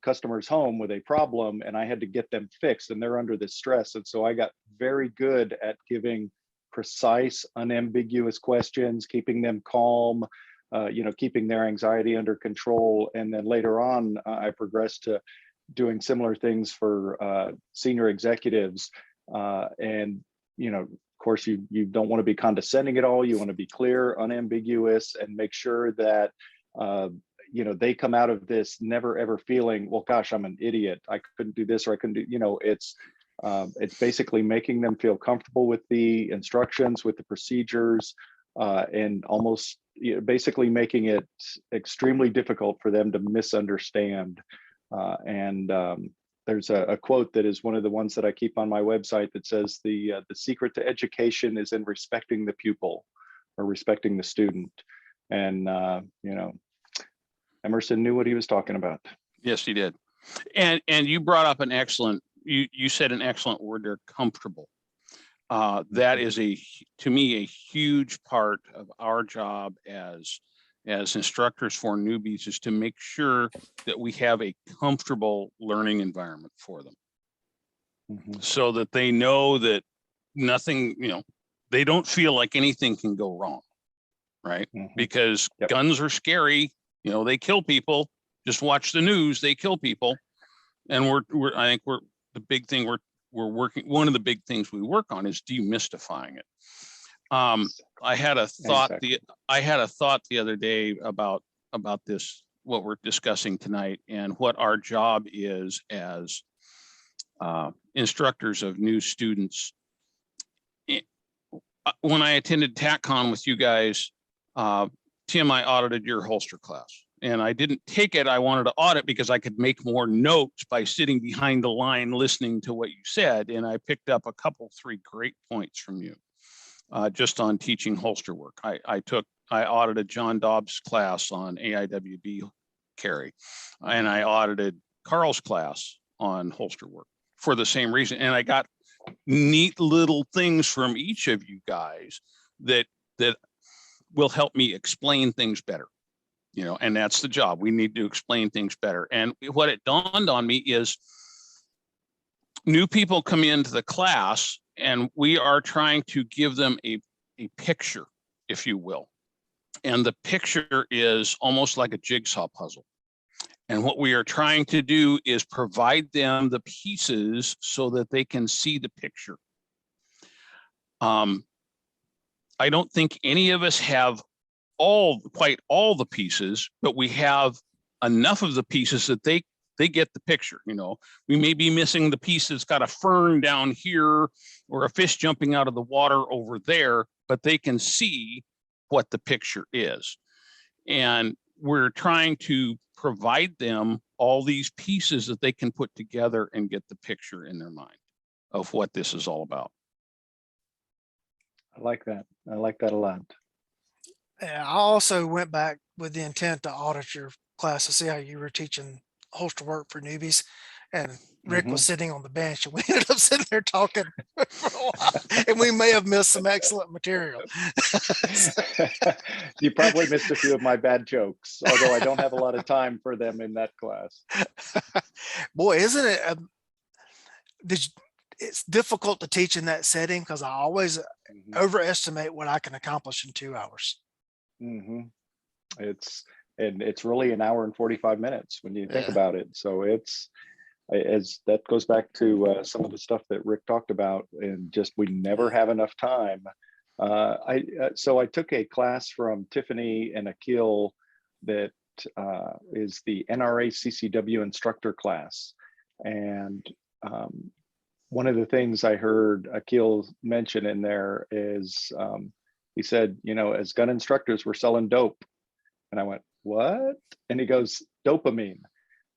customer's home with a problem, and I had to get them fixed, and they're under this stress. And so I got very good at giving precise, unambiguous questions, keeping them calm, keeping their anxiety under control. And then later on, I progressed to doing similar things for senior executives. And, of course, you don't want to be condescending at all. You want to be clear, unambiguous, and make sure that, they come out of this never ever feeling, well, gosh, I'm an idiot. I couldn't do this, or I couldn't do, it's basically making them feel comfortable with the instructions, with the procedures, and almost basically making it extremely difficult for them to misunderstand. There's a quote that is one of the ones that I keep on my website that says the secret to education is in respecting the pupil, or respecting the student. And Emerson knew what he was talking about. Yes, he did. And you brought up an excellent, you said an excellent word there, comfortable. That is to me, a huge part of our job as instructors for newbies, is to make sure that we have a comfortable learning environment for them. So that they know that nothing, they don't feel like anything can go wrong, right? Because guns are scary, they kill people. Just watch the news, they kill people. And I think the big thing we're working, one of the big things we work on is demystifying it. I had a thought the other day about this, what we're discussing tonight, and what our job is as instructors of new students. When I attended TACCon with you guys, Tim, I audited your holster class. And I didn't take it. I wanted to audit because I could make more notes by sitting behind the line listening to what you said. And I picked up 3 great points from you just on teaching holster work. I audited John Dobbs' class on AIWB carry, and I audited Carl's class on holster work for the same reason. And I got neat little things from each of you guys that will help me explain things better. And that's the job. We need to explain things better. And what it dawned on me is new people come into the class, and we are trying to give them a picture, if you will. And the picture is almost like a jigsaw puzzle. And what we are trying to do is provide them the pieces so that they can see the picture. I don't think any of us have quite all the pieces, but we have enough of the pieces that they get the picture. We may be missing the piece that's got a fern down here or a fish jumping out of the water over there, but they can see what the picture is. And we're trying to provide them all these pieces that they can put together and get the picture in their mind of what this is all about. I like that. I like that a lot. Yeah, I also went back with the intent to audit your class to see how you were teaching holster work for newbies. And Rick was sitting on the bench, and we ended up sitting there talking for a while, and we may have missed some excellent material. You probably missed a few of my bad jokes, although I don't have a lot of time for them in that class. Boy, isn't it? It's difficult to teach in that setting, because I always overestimate what I can accomplish in 2 hours. It's really an hour and 45 minutes when you think about it. So that goes back to some of the stuff that Rick talked about, and just we never have enough time. So I took a class from Tiffany and Akil that is the Nra Ccw Instructor Class, and one of the things I heard Akil mention in there is he said, as gun instructors, we're selling dope. And I went, what? And he goes, dopamine,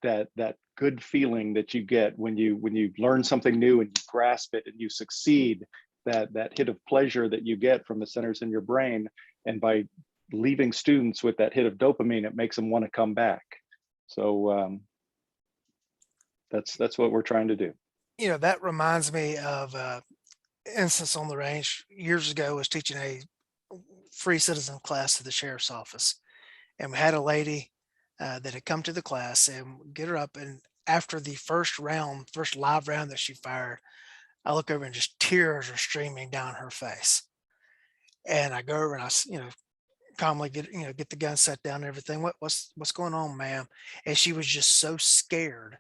that good feeling that you get when you learn something new and you grasp it and you succeed, that hit of pleasure that you get from the centers in your brain. And by leaving students with that hit of dopamine, it makes them want to come back. So that's what we're trying to do. You know, that reminds me of instance on the range years ago. I was teaching a free citizen class to the sheriff's office, and we had a lady that had come to the class, and get her up, and after the first live round that she fired, I look over and just tears are streaming down her face. And I go over and calmly get the gun set down and everything. What's going on, ma'am? And she was just so scared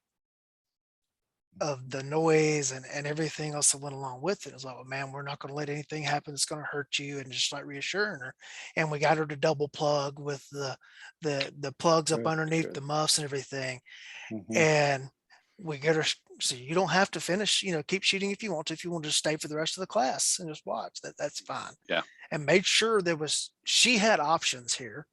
of the noise and everything else that went along with it. It was like, well, man, we're not going to let anything happen that's going to hurt you, and just like reassuring her. And we got her to double plug with the plugs up underneath the muffs and everything. And we get her, so you don't have to finish, keep shooting if you want to. If you want to just stay for the rest of the class and just watch, that's fine. Yeah. And made sure she had options here.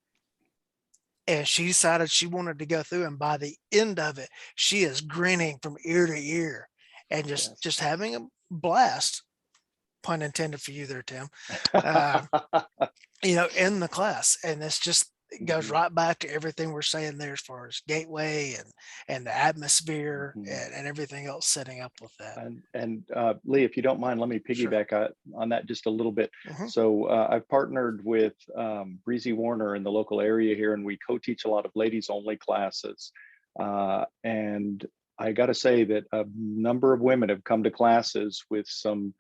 And she decided she wanted to go through, and by the end of it, she is grinning from ear to ear and just having a blast, pun intended for you there, Tim, in the class. And it's just, it goes right back to everything we're saying there as far as Gateway and the atmosphere and everything else setting up with that. And Lee, if you don't mind, let me piggyback on that just a little bit. So I've partnered with Breezy Warner in the local area here, and we co-teach a lot of ladies only classes. And I got to say that a number of women have come to classes with some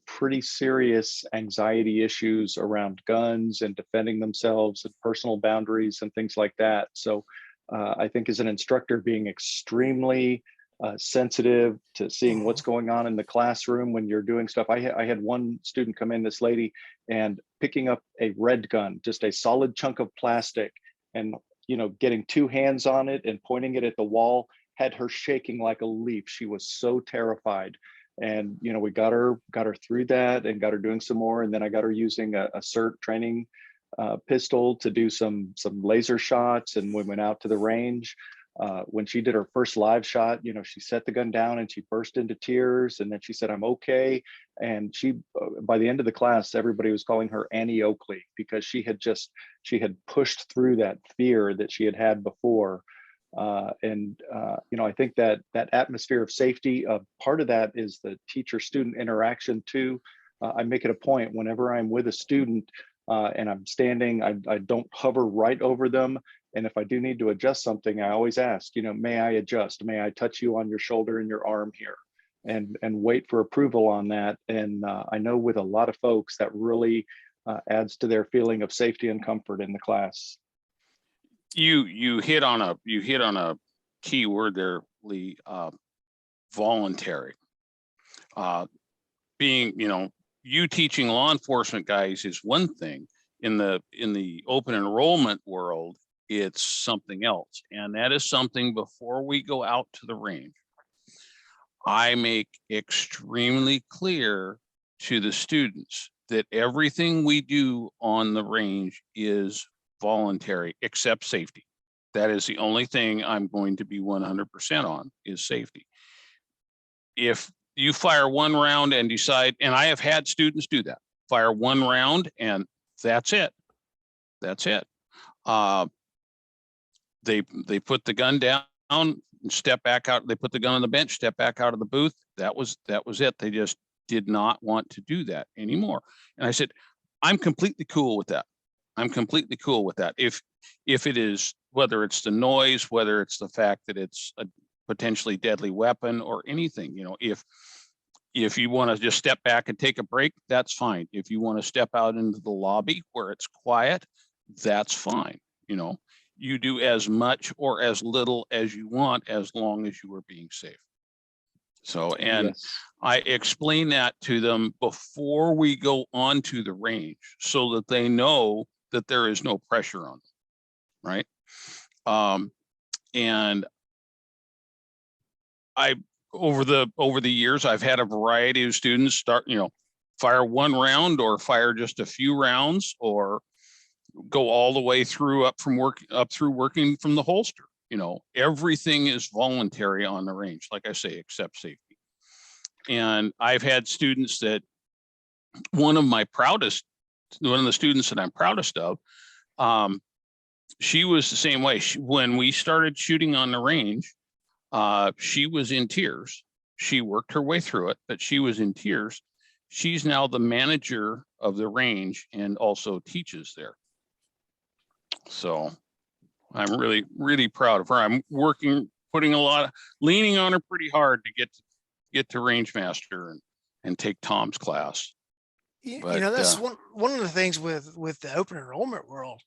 pretty serious anxiety issues around guns and defending themselves and personal boundaries and things like that. So I think as an instructor, being extremely sensitive to seeing what's going on in the classroom when you're doing stuff. I had one student come in, this lady, and picking up a red gun, just a solid chunk of plastic, and getting two hands on it and pointing it at the wall, had her shaking like a leaf. She was so terrified. And we got her through that and got her doing some more, and then I got her using a CERT training pistol to do some laser shots, and we went out to the range. When she did her first live shot, she set the gun down and she burst into tears, and then she said, "I'm okay." And she, by the end of the class, everybody was calling her Annie Oakley, because she had pushed through that fear that she had before. I think that atmosphere of safety, part of that is the teacher-student interaction too. I make it a point whenever I'm with a student and I'm standing, I don't hover right over them. And if I do need to adjust something, I always ask, may I adjust? May I touch you on your shoulder and your arm here? And wait for approval on that. And I know with a lot of folks that really adds to their feeling of safety and comfort in the class. You hit on a key word there, Lee. Voluntary. Being, you teaching law enforcement guys is one thing. In the open enrollment world, it's something else, and that is something before we go out to the range, I make extremely clear to the students that everything we do on the range is voluntary, except safety. That is the only thing I'm going to be 100% on, is safety. If you fire one round and decide, and I have had students do that, fire one round and that's it. That's it. They put the gun down, step back out. They put the gun on the bench, step back out of the booth. That was it. They just did not want to do that anymore. And I said, I'm completely cool with that. I'm completely cool with that. If it is, whether it's the noise, whether it's the fact that it's a potentially deadly weapon or anything, if you want to just step back and take a break, that's fine. If you want to step out into the lobby where it's quiet, that's fine. You do as much or as little as you want, as long as you are being safe. So, and yes, I explain that to them before we go onto the range, so that they know that there is no pressure on them, right? And over the years, I've had a variety of students start, fire one round or fire just a few rounds, or go all the way through up through working from the holster. Everything is voluntary on the range, like I say, except safety. And I've had students that one of the students that I'm proudest of She was the same way. When we started shooting on the range, she was in tears. She worked her way through it, but she was in tears. She's now the manager of the range and also teaches there. So I'm really, really proud of her. I'm leaning on her pretty hard to get to range master and take Tom's class. But, that's one of the things with the open enrollment world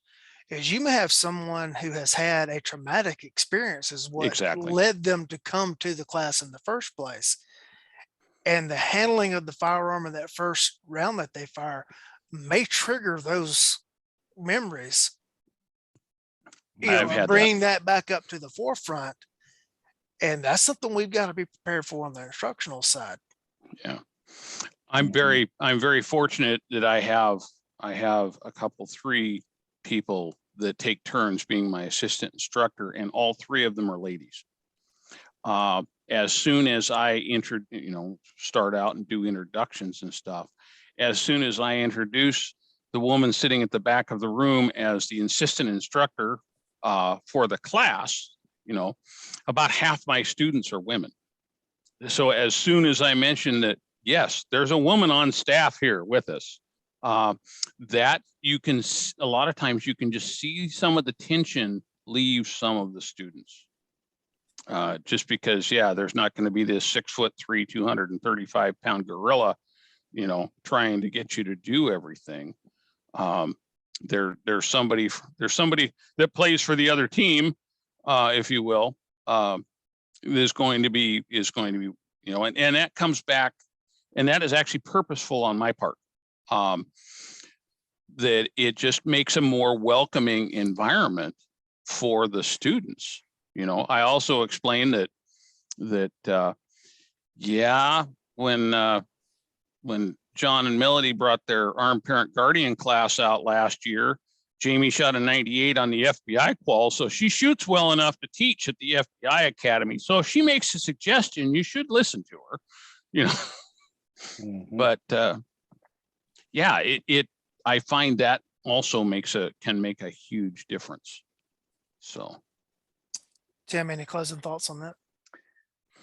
is you may have someone who has had a traumatic experience is what led them to come to the class in the first place. And the handling of the firearm in that first round that they fire may trigger those memories. Bring that back up to the forefront. And that's something we've got to be prepared for on the instructional side. Yeah. I'm very fortunate that I have a couple, 3 people that take turns being my assistant instructor, and all 3 of them are ladies. As soon as I start out and do introductions and stuff, as soon as I introduce the woman sitting at the back of the room as the assistant instructor for the class, about half my students are women. So as soon as I mention that, yes, there's a woman on staff here with us, that you can, a lot of times you can just see some of the tension leave some of the students. Just because, there's not going to be this 6'3", 235-pound gorilla, trying to get you to do everything. There's somebody that plays for the other team, if you will, is going to be, and that comes back, and that is actually purposeful on my part. That it just makes a more welcoming environment for the students. I also explained that when John and Melody brought their armed parent guardian class out last year, Jamie shot a 98 on the FBI qual, so she shoots well enough to teach at the FBI Academy. So if she makes a suggestion, you should listen to her, But I find that also can make a huge difference. So. Tim, any closing thoughts on that?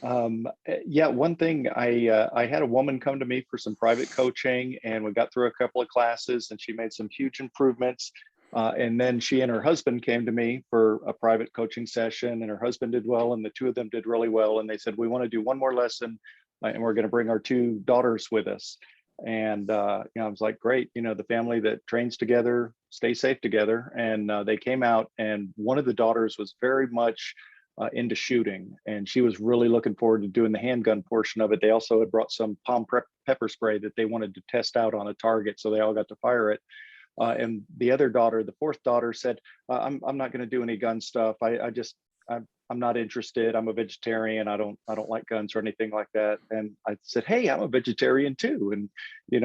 One thing, I had a woman come to me for some private coaching, and we got through a couple of classes, and she made some huge improvements. And then she and her husband came to me for a private coaching session, and her husband did well, and the 2 of them did really well. And they said, we want to do one more lesson, and we're going to bring our 2 daughters with us. And I was like, great, the family that trains together, stay safe together. And they came out, and one of the daughters was very much into shooting, and she was really looking forward to doing the handgun portion of it. They also had brought some palm pepper spray that they wanted to test out on a target, so they all got to fire it. And the other daughter, the 4th daughter, said, I'm not going to do any gun stuff. I'm not interested. I'm a vegetarian. I don't like guns or anything like that. And I said, hey, I'm a vegetarian too. And,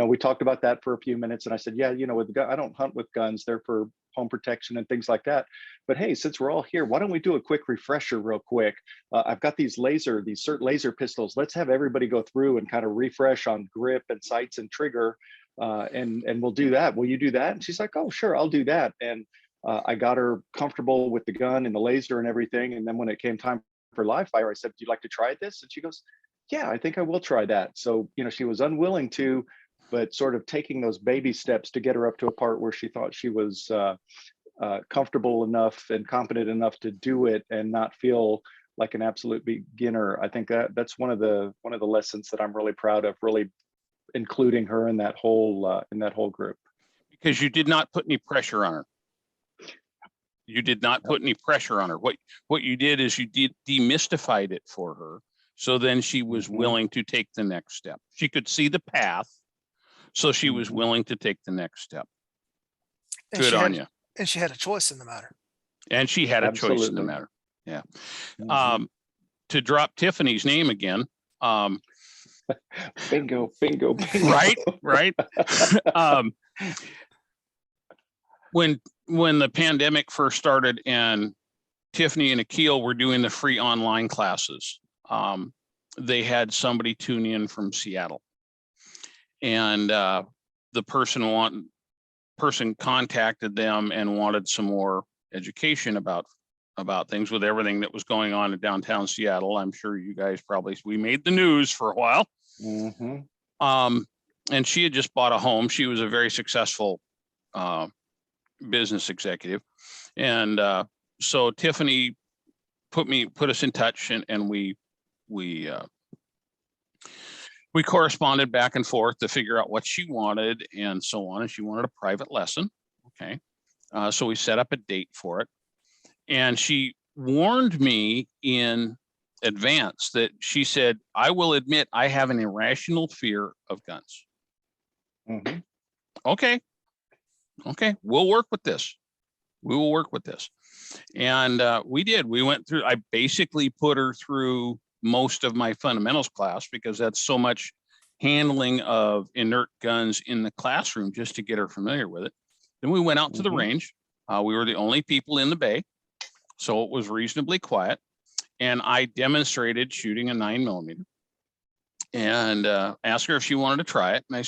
we talked about that for a few minutes. And I said, yeah, with I don't hunt with guns. They're for home protection and things like that. But hey, since we're all here, why don't we do a quick refresher real quick? I've got these CERT laser pistols. Let's have everybody go through and kind of refresh on grip and sights and trigger. And we'll do that. Will you do that? And she's like, oh, sure, I'll do that. And I got her comfortable with the gun and the laser and everything. And then when it came time for live fire, I said, do you like to try this? And she goes, yeah, I think I will try that. So, she was unwilling to, but sort of taking those baby steps to get her up to a part where she thought she was comfortable enough and competent enough to do it and not feel like an absolute beginner. I think that's one of the lessons that I'm really proud of, really including her in that whole group. Because you did not put any pressure on her. You did not put any pressure on her. What you did is you demystified it for her. So then she was willing to take the next step. She could see the path. So she was willing to take the next step. And good on you. And she had a choice in the matter. And she had a choice in the matter. Yeah. To drop Tiffany's name again. Bingo. Right. When the pandemic first started and Tiffany and Akil were doing the free online classes, they had somebody tune in from Seattle, and the person person contacted them and wanted some more education about things with everything that was going on in downtown Seattle. I'm sure you guys we made the news for a while. And she had just bought a home. She was a very successful business executive. And so Tiffany put us in touch, and we corresponded back and forth to figure out what she wanted and so on. And she wanted a private lesson. Okay. So we set up a date for it. And she warned me in advance that she said, I will admit I have an irrational fear of guns. Okay. We'll work with this. We will work with this. And we did. We went through, I basically put her through most of my fundamentals class, because that's so much handling of inert guns in the classroom just to get her familiar with it. Then we went out to the range. We were the only people in the bay, so it was reasonably quiet. And I demonstrated shooting a 9mm and asked her if she wanted to try it. And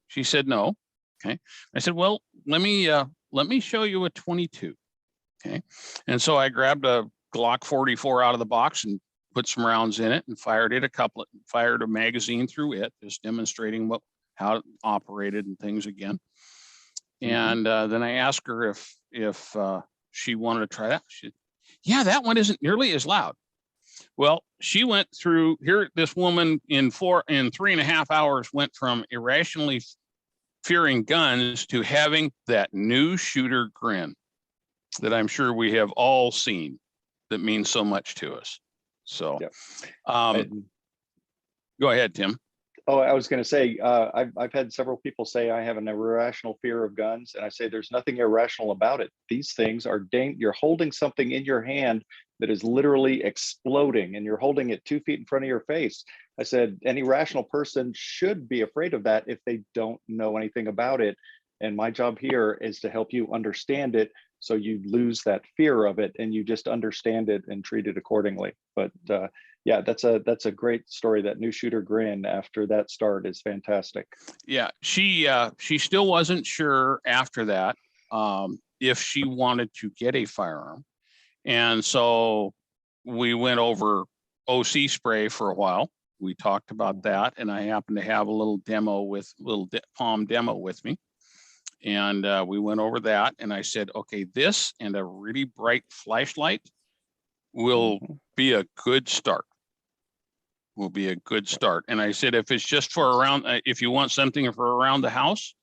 she said no. Okay. I said, well, let me show you a 22. Okay. And so I grabbed a Glock 44 out of the box and put some rounds in it and fired a magazine through it, just demonstrating how it operated and things again. And then I asked her if she wanted to try that. She said, yeah, that one isn't nearly as loud. Well, she went through here. This woman in 3.5 hours went from irrationally fearing guns to having that new shooter grin that I'm sure we have all seen, that means so much to us. So, go ahead, Tim. Oh, I was going to say, I've had several people say I have an irrational fear of guns, and I say there's nothing irrational about it. These things are you're holding something in your hand that is literally exploding, and you're holding it 2 feet in front of your face. I said any rational person should be afraid of that if they don't know anything about it. And my job here is to help you understand it, so you lose that fear of it and you just understand it and treat it accordingly. But yeah, that's a great story. That new shooter grin after that start is fantastic. Yeah, she still wasn't sure after that if she wanted to get a firearm, and so we went over OC spray for a while. We talked about that, and I happened to have a little palm demo with me. And we went over that, and I said, okay, this and a really bright flashlight will be a good start. And I said, if it's just for around, if you want something for around the house,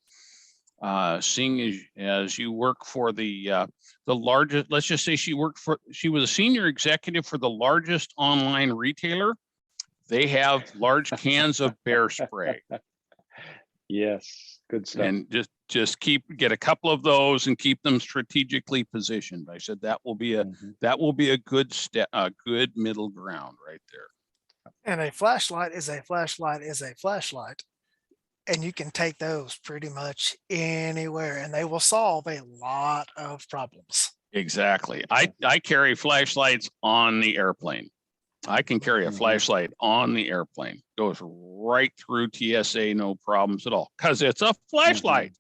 seeing as you work for the largest, let's just say she was a senior executive for the largest online retailer. They have large cans of bear spray. Yes, good stuff. And just get a couple of those and keep them strategically positioned. I said that will be a good step, a good middle ground right there. And a flashlight is a flashlight is a flashlight, and you can take those pretty much anywhere, and they will solve a lot of problems. Exactly. I carry flashlights on the airplane. I can carry a flashlight on the airplane. Goes right through TSA, no problems at all, because it's a flashlight.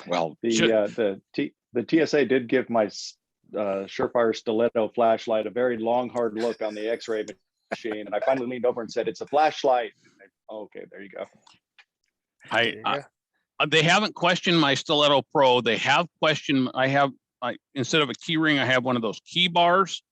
Well, the TSA did give my Surefire Stiletto flashlight a very long, hard look on the X-ray machine, and I finally leaned over and said, "It's a flashlight." Okay, there you go. They haven't questioned my Stiletto Pro. They have questioned. Instead of a key ring, I have one of those key bars.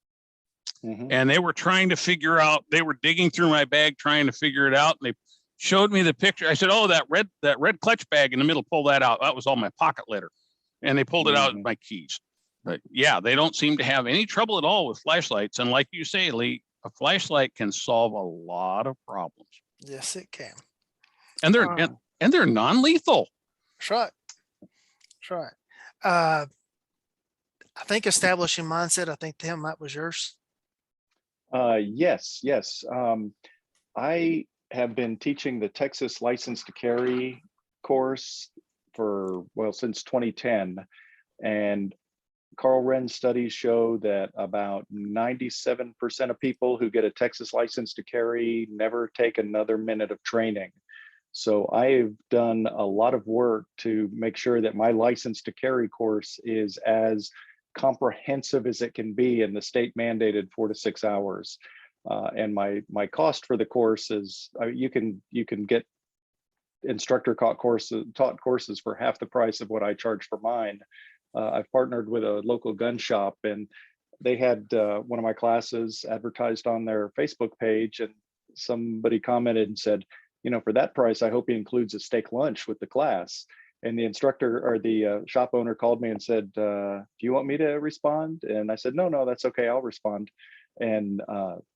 And they were trying to figure out, they were digging through my bag trying to figure it out. And they showed me the picture. I said, oh, that red clutch bag in the middle, pull that out. That was all my pocket litter. And they pulled it out of my keys. But yeah, they don't seem to have any trouble at all with flashlights. And like you say, Lee, a flashlight can solve a lot of problems. Yes, it can. And they're non-lethal. That's right. That's right. I think establishing mindset, I think, Tim, that was yours. Yes. I have been teaching the Texas License to Carry course since 2010. And Carl Wren's studies show that about 97% of people who get a Texas license to carry never take another minute of training. So I've done a lot of work to make sure that my license to carry course is as comprehensive as it can be in the state mandated 4 to 6 hours. And my cost for the course is you can get instructor taught courses for half the price of what I charge for mine. I've partnered with a local gun shop, and they had one of my classes advertised on their Facebook page, and somebody commented and said, you know, for that price, I hope he includes a steak lunch with the class. And the instructor or the shop owner called me and said, do you want me to respond? And I said, no, that's okay, I'll respond. And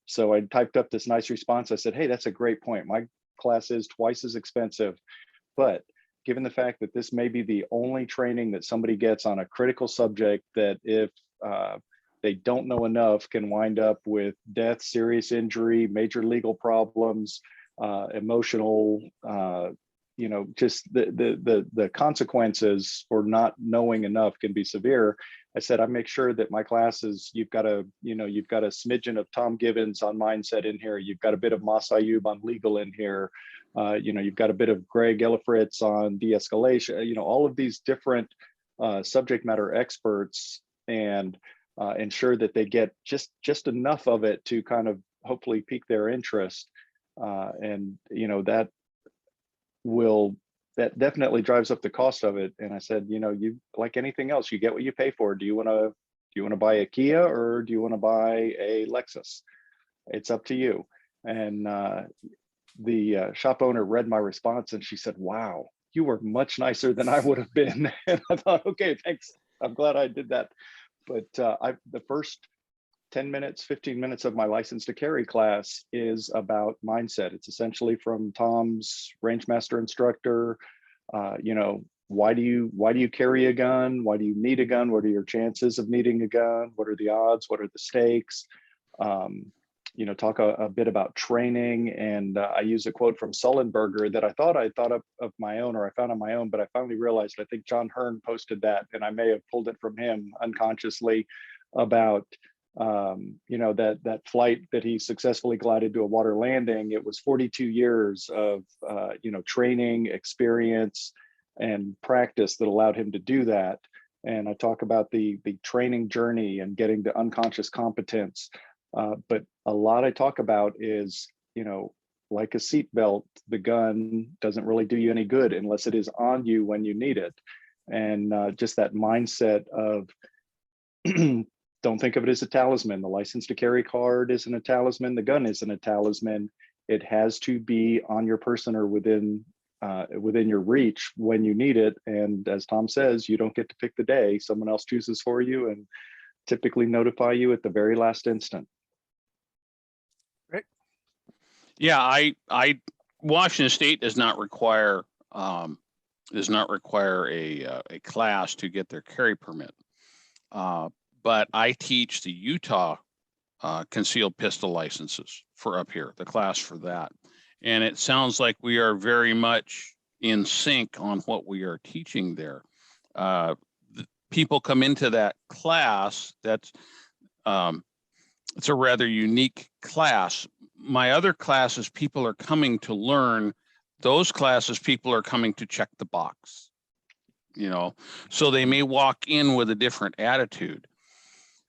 so I typed up this nice response. I said, hey, that's a great point. My class is twice as expensive, but given the fact that this may be the only training that somebody gets on a critical subject that if they don't know enough can wind up with death, serious injury, major legal problems, emotional, you know, just the consequences for not knowing enough can be severe. I said, I make sure that my classes, you've got a smidgen of Tom Gibbons on mindset in here. You've got a bit of Mas Ayub on legal in here. You know, you've got a bit of Greg Ellifritz on de-escalation, you know, all of these different subject matter experts, and ensure that they get just enough of it to kind of hopefully pique their interest. And, you know, that definitely drives up the cost of it. And I said, you know, you, like anything else, you get what you pay for. Do you want to buy a Kia or do you want to buy a Lexus? It's up to you. And the shop owner read my response and she said, wow, you were much nicer than I would have been. And I thought, okay, thanks. I'm glad I did that. But the first 10 minutes, 15 minutes of my license to carry class is about mindset. It's essentially from Tom's Rangemaster instructor. You know, why do you carry a gun? Why do you need a gun? What are your chances of needing a gun? What are the odds? What are the stakes? You know, talk a bit about training. And I use a quote from Sullenberger that I thought of my own, or I found on my own, but I finally realized, I think John Hearn posted that, and I may have pulled it from him unconsciously, about you know, that flight that he successfully glided to a water landing. It was 42 years of you know, training, experience, and practice that allowed him to do that. And I talk about the training journey and getting to unconscious competence. But a lot I talk about is, you know, like a seatbelt, the gun doesn't really do you any good unless it is on you when you need it. And just that mindset of don't think of it as a talisman. The license to carry card isn't a talisman. The gun isn't a talisman. It has to be on your person or within your reach when you need it. And as Tom says, you don't get to pick the day. Someone else chooses for you and typically notify you at the very last instant. Right. Yeah, Washington State does not require a class to get their carry permit. But I teach the Utah concealed pistol licenses for up here, the class for that. And it sounds like we are very much in sync on what we are teaching there. People come into that class, it's a rather unique class. My other classes, people are coming to learn. Those classes, people are coming to check the box, you know, so they may walk in with a different attitude.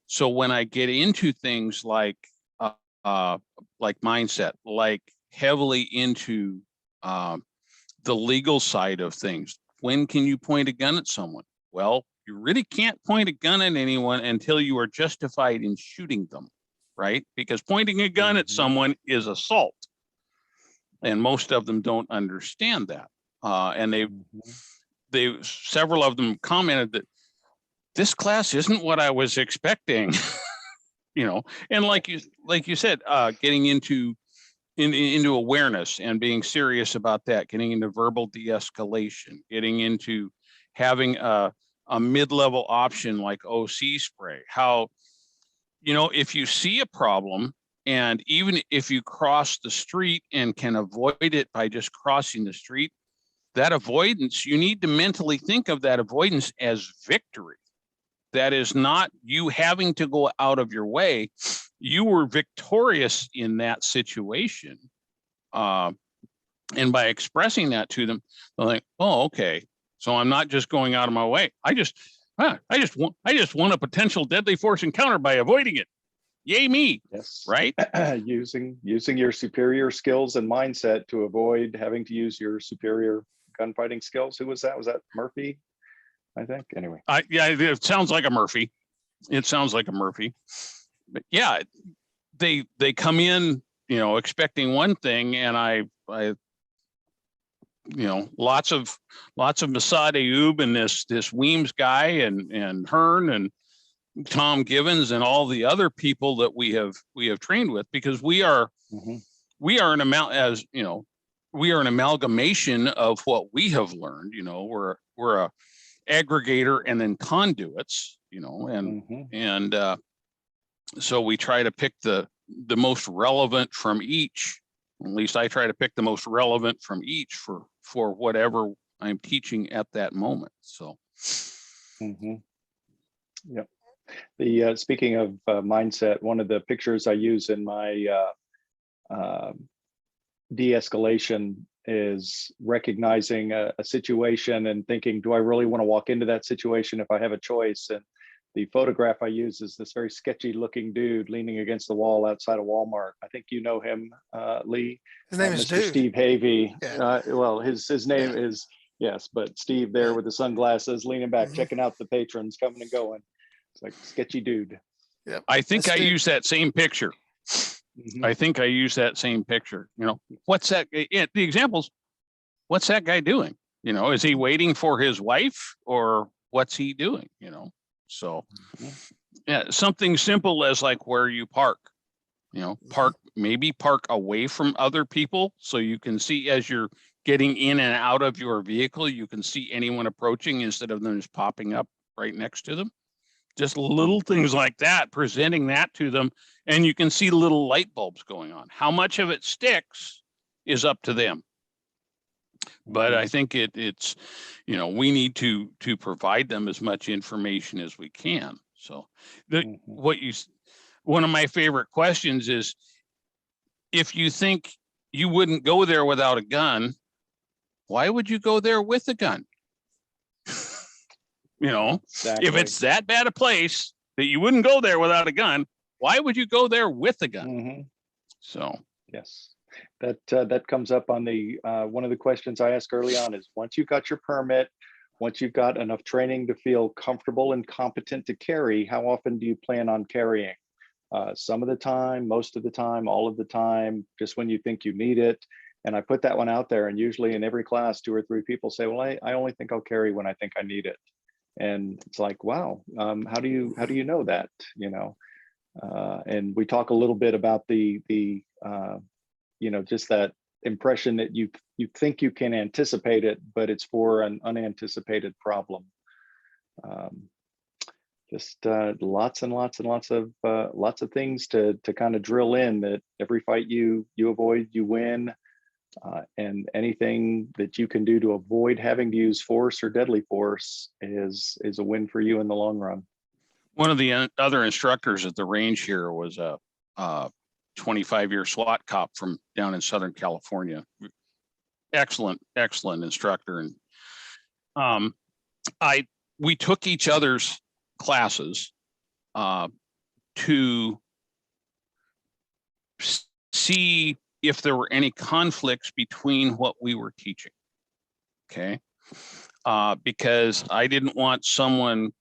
So when I get into things like mindset, like heavily into the legal side of things, when can you point a gun at someone? Well, you really can't point a gun at anyone until you are justified in shooting them, right? Because pointing a gun at someone is assault, and most of them don't understand that. And several of them commented that this class isn't what I was expecting, you know. And like you said, getting into awareness and being serious about that, getting into verbal de-escalation, getting into having a mid-level option like OC spray. How, you know, if you see a problem, and even if you cross the street and can avoid it by just crossing the street, that avoidance, you need to mentally think of that avoidance as victory. That is not you having to go out of your way. You were victorious in that situation. And And by expressing that to them, they're like, oh, okay. So I'm not just going out of my way. I just want a potential deadly force encounter by avoiding it. Yay me. Yes. Right. using your superior skills and mindset to avoid having to use your superior gunfighting skills. Who was that? Was that Murphy? I think. Anyway. Yeah, it sounds like a Murphy. It sounds like a Murphy. But yeah, they come in, you know, expecting one thing, and I you know, lots of Masad Ayub and this Weems guy and Hearn and Tom Givens and all the other people that we have trained with, because we are an amalgamation of what we have learned. You know, we're a aggregator and then conduits, you know, and so we try to pick the most relevant from each. At least I try to pick the most relevant from each for whatever I'm teaching at that moment. So, yep. The speaking of mindset, one of the pictures I use in my de-escalation is recognizing a situation and thinking, do I really want to walk into that situation if I have a choice? And the photograph I use is this very sketchy looking dude leaning against the wall outside of Walmart. I think you know him, Lee. His name is Mr. Dude. Steve Havey. Yeah. Well, his name is, yes, but Steve there with the sunglasses, leaning back, checking out the patrons coming and going. It's like sketchy dude. Yeah, I think I use that same picture. I think I use that same picture. You know, what's that? The examples. What's that guy doing? You know, is he waiting for his wife, or what's he doing? You know, so yeah, something simple as like where you park. You know, maybe park away from other people so you can see as you're getting in and out of your vehicle, you can see anyone approaching instead of them just popping up right next to them. Just little things like that, presenting that to them, and you can see little light bulbs going on. How much of it sticks is up to them. But I think it's, you know, we need to provide them as much information as we can. So one of my favorite questions is, if you think you wouldn't go there without a gun, why would you go there with a gun? You know, if it's that bad a place that you wouldn't go there without a gun, why would you go there with a gun? So yes, that comes up on the one of the questions I ask early on is, once you've got your permit, once you've got enough training to feel comfortable and competent to carry, how often do you plan on carrying? Some of the time, most of the time, all of the time, just when you think you need it. And I put that one out there, and usually in every class, 2 or 3 people say, well, I only think I'll carry when I think I need it. And it's like, wow, how do you know that, you know? And we talk a little bit about the you know, just that impression that you think you can anticipate it, but it's for an unanticipated problem. Just lots and lots and lots of things to kind of drill in, that every fight you avoid, you win. And anything that you can do to avoid having to use force or deadly force is a win for you in the long run. One of the other instructors at the range here was a 25-year SWAT cop from down in Southern California. Excellent instructor. And we took each other's classes to see if there were any conflicts between what we were teaching. Okay. Because I didn't want someone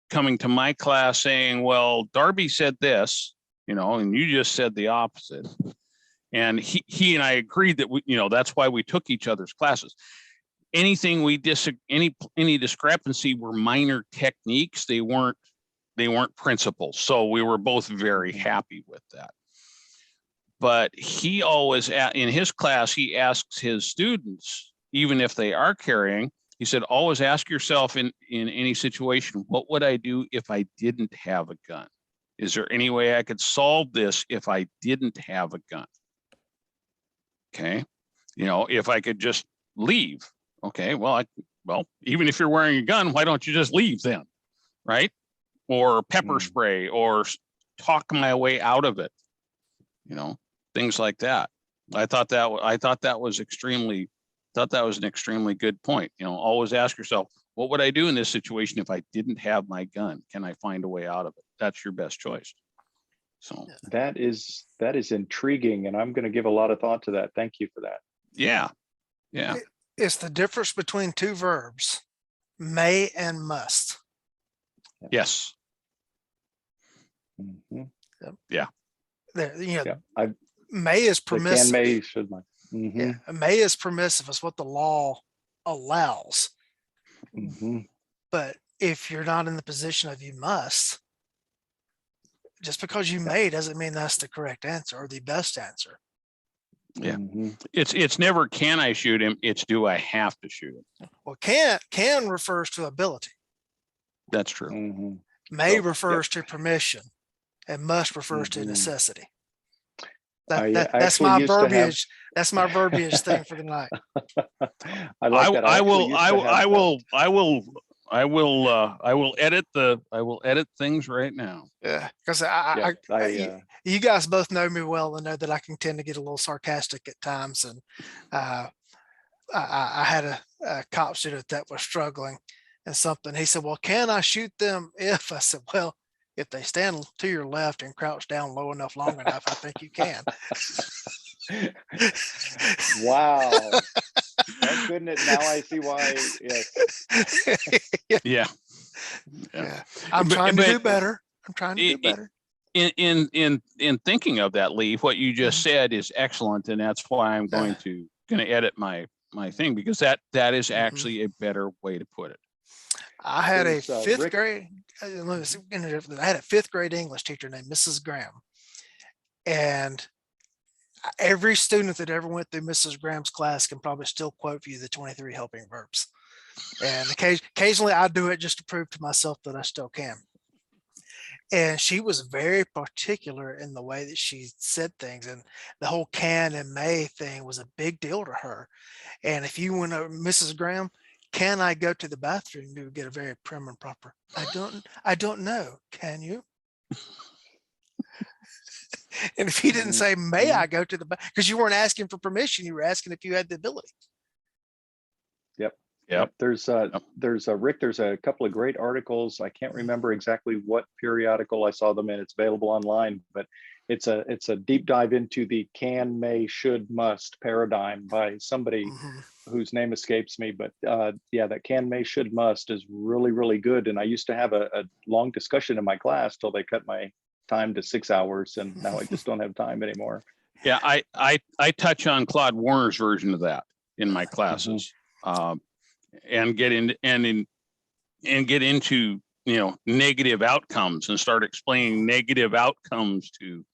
coming to my class saying, well, Darby said this, you know, and you just said the opposite. And he and I agreed that that's why we took each other's classes. Anything any discrepancy were minor techniques. They weren't principles. So we were both very happy with that. But he always, in his class, he asks his students, even if they are carrying, he said, always ask yourself in any situation, what would I do if I didn't have a gun? Is there any way I could solve this if I didn't have a gun? Okay. You know, if I could just leave. Okay. Well, even if you're wearing a gun, why don't you just leave then? Right. Or pepper spray, or talk my way out of it. You know, things like that. I thought that was an extremely good point. You know, always ask yourself, what would I do in this situation if I didn't have my gun? Can I find a way out of it? That's your best choice. So that is intriguing, and I'm going to give a lot of thought to that. Thank you for that. yeah. It's the difference between two verbs, may and must. Yes. Mhm. Yeah. There, you know, Yeah, may is permissive. Can, may, should, might. Mhm. Yeah, may is permissive. It's what the law allows. Mhm. But if you're not in the position of you must, just because you may doesn't mean that's the correct answer or the best answer. Yeah. Mhm. It's never can I shoot him, it's do I have to shoot him. Well, can refers to ability. That's true. Mhm. May So, refers to permission, and must refers to Mhm. necessity. I That's actually my used to have- verbiage. That's my verbiage thing for the night. I like that. I actually will used to have I will edit things right now. Yeah, because Yeah, you guys both know me well and know that I can tend to get a little sarcastic at times. And I had a cop student that was struggling and something. He said, "Well, can I shoot them if?" I said, "Well, if they stand to your left and crouch down low enough, long enough, I think you can." Wow. Thank goodness. Now I see why. Yes. Yeah. I'm But- trying to but do better. I'm trying to do it- better. In thinking of that, Lee, what you just Mhm. said is excellent, and that's why I'm going to edit my thing, because that is actually a better way to put it. I had a There's, fifth Rick- grade. Let me interrupt. I had a fifth grade English teacher named Mrs. Graham, and every student that ever went through Mrs. Graham's class can probably still quote for you the 23 helping verbs. And occasionally I do it just to prove to myself that I still can. And she was very particular in the way that she said things, and the whole can and may thing was a big deal to her. And if you went over, "Mrs. Graham, can I go to the bathroom?" You would get a very prim and proper, I don't know. Can you?" And if you didn't say, "May I go to the bathroom?" because you weren't asking for permission, you were asking if you had the ability. Yep. There's Rick, there's a couple of great articles. I can't remember exactly what periodical I saw them in. It's available online, but it's a deep dive into the can, may, should, must paradigm by somebody whose name escapes me. But yeah, that can, may, should, must is really, really good. And I used to have a long discussion in my class till they cut my time to 6 hours, and now I just don't have time anymore. Yeah, I touch on Claude Warner's version of that in my classes, and get into negative outcomes and start explaining negative outcomes to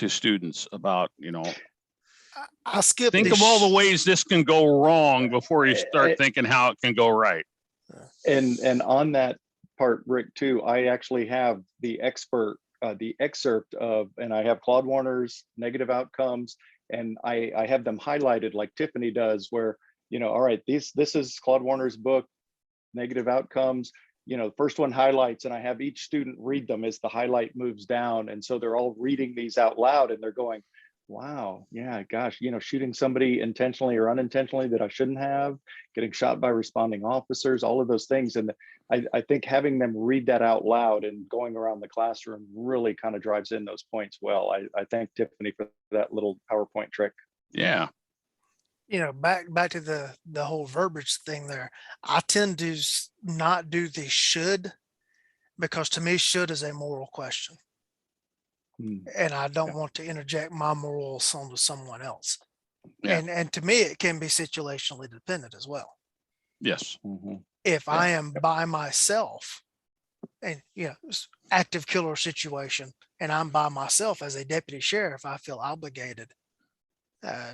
students about I'll skip. Think of all the ways this can go wrong before you start thinking how it can go right. And on that part, Rick, too, I actually have the excerpt of, and I have Claude Warner's negative outcomes, and I have them highlighted like Tiffany does, where, all right, this is Claude Warner's book, Negative Outcomes. The first one highlights, and I have each student read them as the highlight moves down. And so they're all reading these out loud, and they're going, wow, yeah, gosh, shooting somebody intentionally or unintentionally that I shouldn't have, getting shot by responding officers, all of those things. And I think having them read that out loud and going around the classroom really kind of drives in those points well. I thank Tiffany for that little PowerPoint trick. Yeah. Back to the whole verbiage thing there. I tend to not do the should, because to me, should is a moral question. And I don't want to interject my morals onto someone else. Yeah. And to me, it can be situationally dependent as well. Yes. If I am by myself, and active killer situation, and I'm by myself as a deputy sheriff, I feel obligated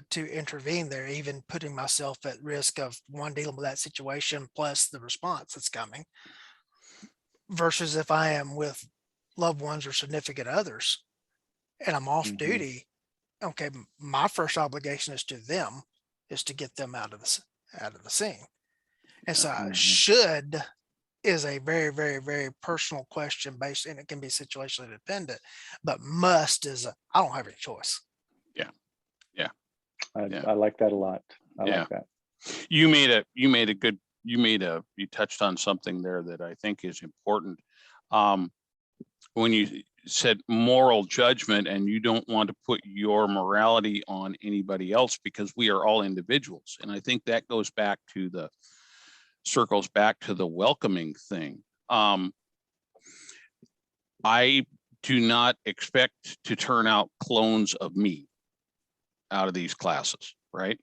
to intervene there, even putting myself at risk of dealing with that situation plus the response that's coming, versus if I am with loved ones or significant others and I'm off duty. Okay, my first obligation is to them, is to get them out of the scene. And so should is a very, very, very personal question based, and it can be situationally dependent, but must is I don't have any choice. Yeah. I like that a lot. I like that. You touched on something there that I think is important. When you said moral judgment, and you don't want to put your morality on anybody else, because we are all individuals. And I think that circles back to the welcoming thing. I do not expect to turn out clones of me out of these classes, right?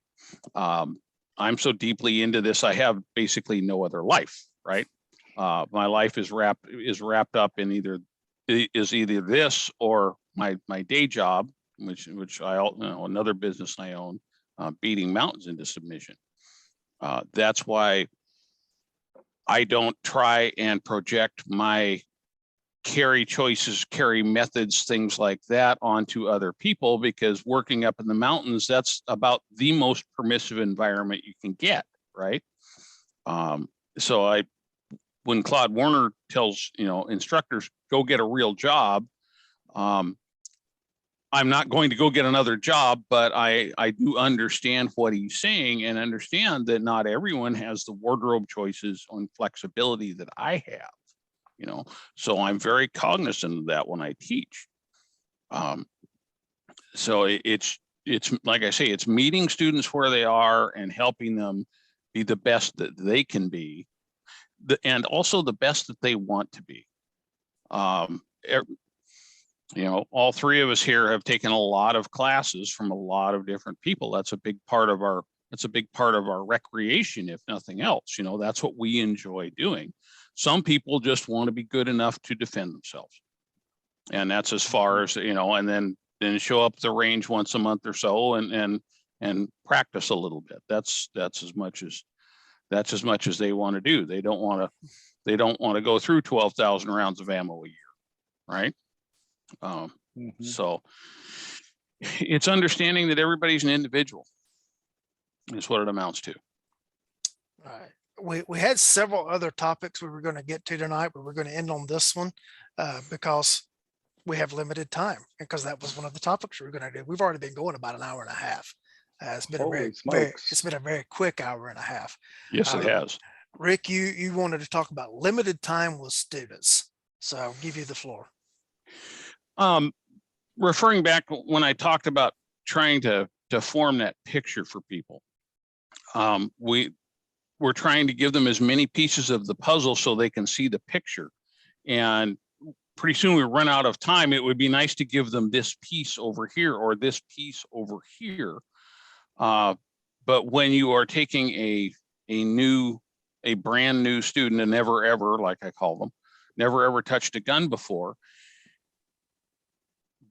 I'm so deeply into this, I have basically no other life, right? My life is wrapped up in either this or my day job, which another business I own, beating mountains into submission. That's why I don't try and project my carry choices, carry methods, things like that onto other people, because working up in the mountains, that's about the most permissive environment you can get, right? So when Claude Warner tells, instructors, go get a real job, I'm not going to go get another job, but I do understand what he's saying, and understand that not everyone has the wardrobe choices and flexibility that I have. So I'm very cognizant of that when I teach. So it's like I say, it's meeting students where they are and helping them be the best that they can be, and also the best that they want to be. All three of us here have taken a lot of classes from a lot of different people. That's a big part of our recreation, if nothing else. That's what we enjoy doing. Some people just want to be good enough to defend themselves, and that's as far as, and then show up at the range once a month or so and practice a little bit. That's as much as they want to do. They don't want to go through 12,000 rounds of ammo a year, right? So it's understanding that everybody's an individual is what it amounts to. All right. We had several other topics we were going to get to tonight, but we're going to end on this one because we have limited time, because that was one of the topics we were going to do. We've already been going about an hour and a half. It's been it's been a very quick hour and a half. Yes, it has. Rick, you wanted to talk about limited time with students, so I'll give you the floor. Referring back when I talked about trying to form that picture for people, we're trying to give them as many pieces of the puzzle so they can see the picture. And pretty soon we run out of time. It would be nice to give them this piece over here or this piece over here. But when you are taking a brand new student, a never ever, like I call them, never ever touched a gun before,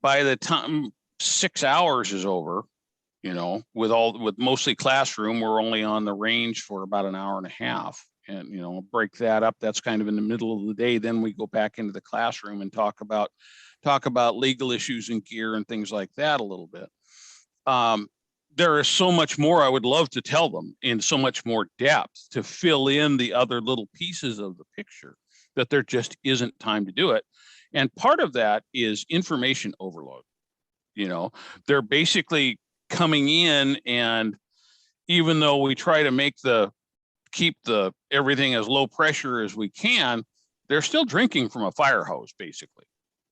by the time 6 hours is over, with mostly classroom, we're only on the range for about an hour and a half, and break that up. That's kind of in the middle of the day. Then we go back into the classroom and talk about legal issues and gear and things like that a little bit. There is so much more I would love to tell them in so much more depth to fill in the other little pieces of the picture, that there just isn't time to do it. And part of that is information overload. They're basically coming in, and even though we try to keep everything as low pressure as we can, they're still drinking from a fire hose, basically.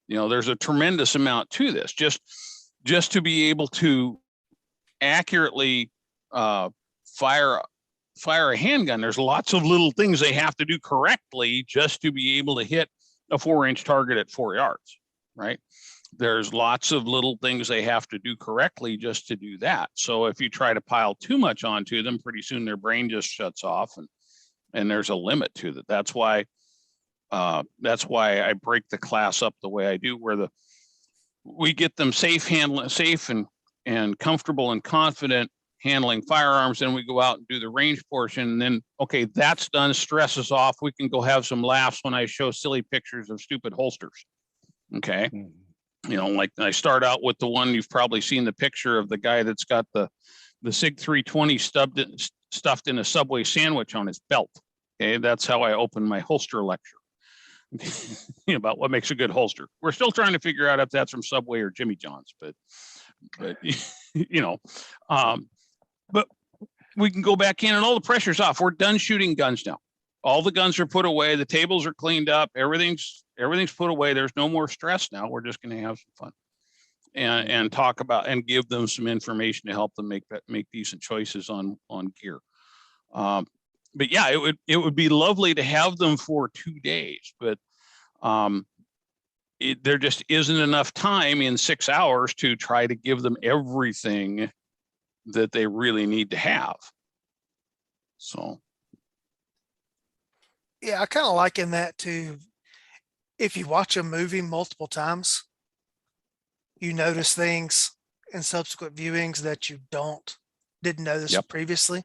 There's a tremendous amount to this, just to be able to accurately fire a handgun. There's lots of little things they have to do correctly just to be able to hit a 4-inch target at 4 yards, right? There's lots of little things they have to do correctly just to do that. So if you try to pile too much onto them, pretty soon their brain just shuts off, and there's a limit to that. That's why I break the class up the way I do, where we get them safe and comfortable and confident handling firearms. Then we go out and do the range portion, and then, okay, that's done, stress is off. We can go have some laughs when I show silly pictures of stupid holsters. Okay. Like I start out with the one, you've probably seen the picture of the guy that's got the SIG 320 stuffed in a Subway sandwich on his belt. Okay. That's how I open my holster lecture. About what makes a good holster. We're still trying to figure out if that's from Subway or Jimmy John's, but but we can go back in and all the pressure's off. We're done shooting guns now. All the guns are put away. The tables are cleaned up. Everything's put away. There's no more stress now. We're just going to have some fun and talk about and give them some information to help them make decent choices on gear. But yeah, it would be lovely to have them for 2 days, but there just isn't enough time in 6 hours to try to give them everything that they really need to have. So. Yeah, I kind of liken that to if you watch a movie multiple times, you notice things in subsequent viewings that you didn't notice previously.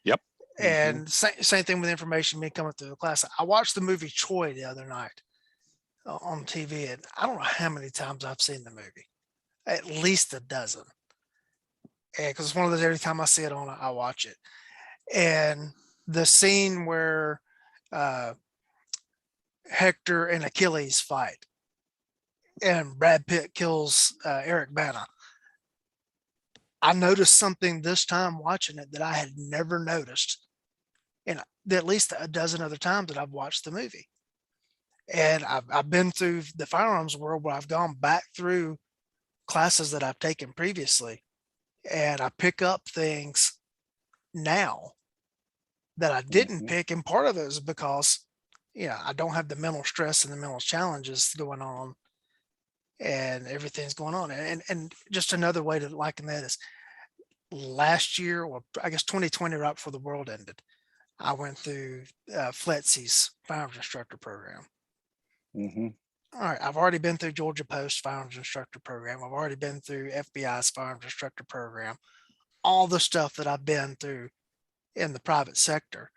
Yep. And same thing with information me coming through the class. I watched the movie Troy the other night on TV, and I don't know how many times I've seen the movie, at least a dozen. And because it's one of those, every time I see it on, I watch it. And the scene where Hector and Achilles fight and Brad Pitt kills Eric Bana. I noticed something this time watching it that I had never noticed in at least a dozen other times that I've watched the movie. And I've been through the firearms world where I've gone back through classes that I've taken previously, and I pick up things now that I didn't pick. And part of it is because, I don't have the mental stress and the mental challenges going on and everything's going on. And just another way to liken that is last year, or I guess 2020, right before the world ended, I went through FLETC's firearms instructor program. All right, I've already been through Georgia Post firearms instructor program. I've already been through FBI's firearms instructor program, all the stuff that I've been through in the private sector.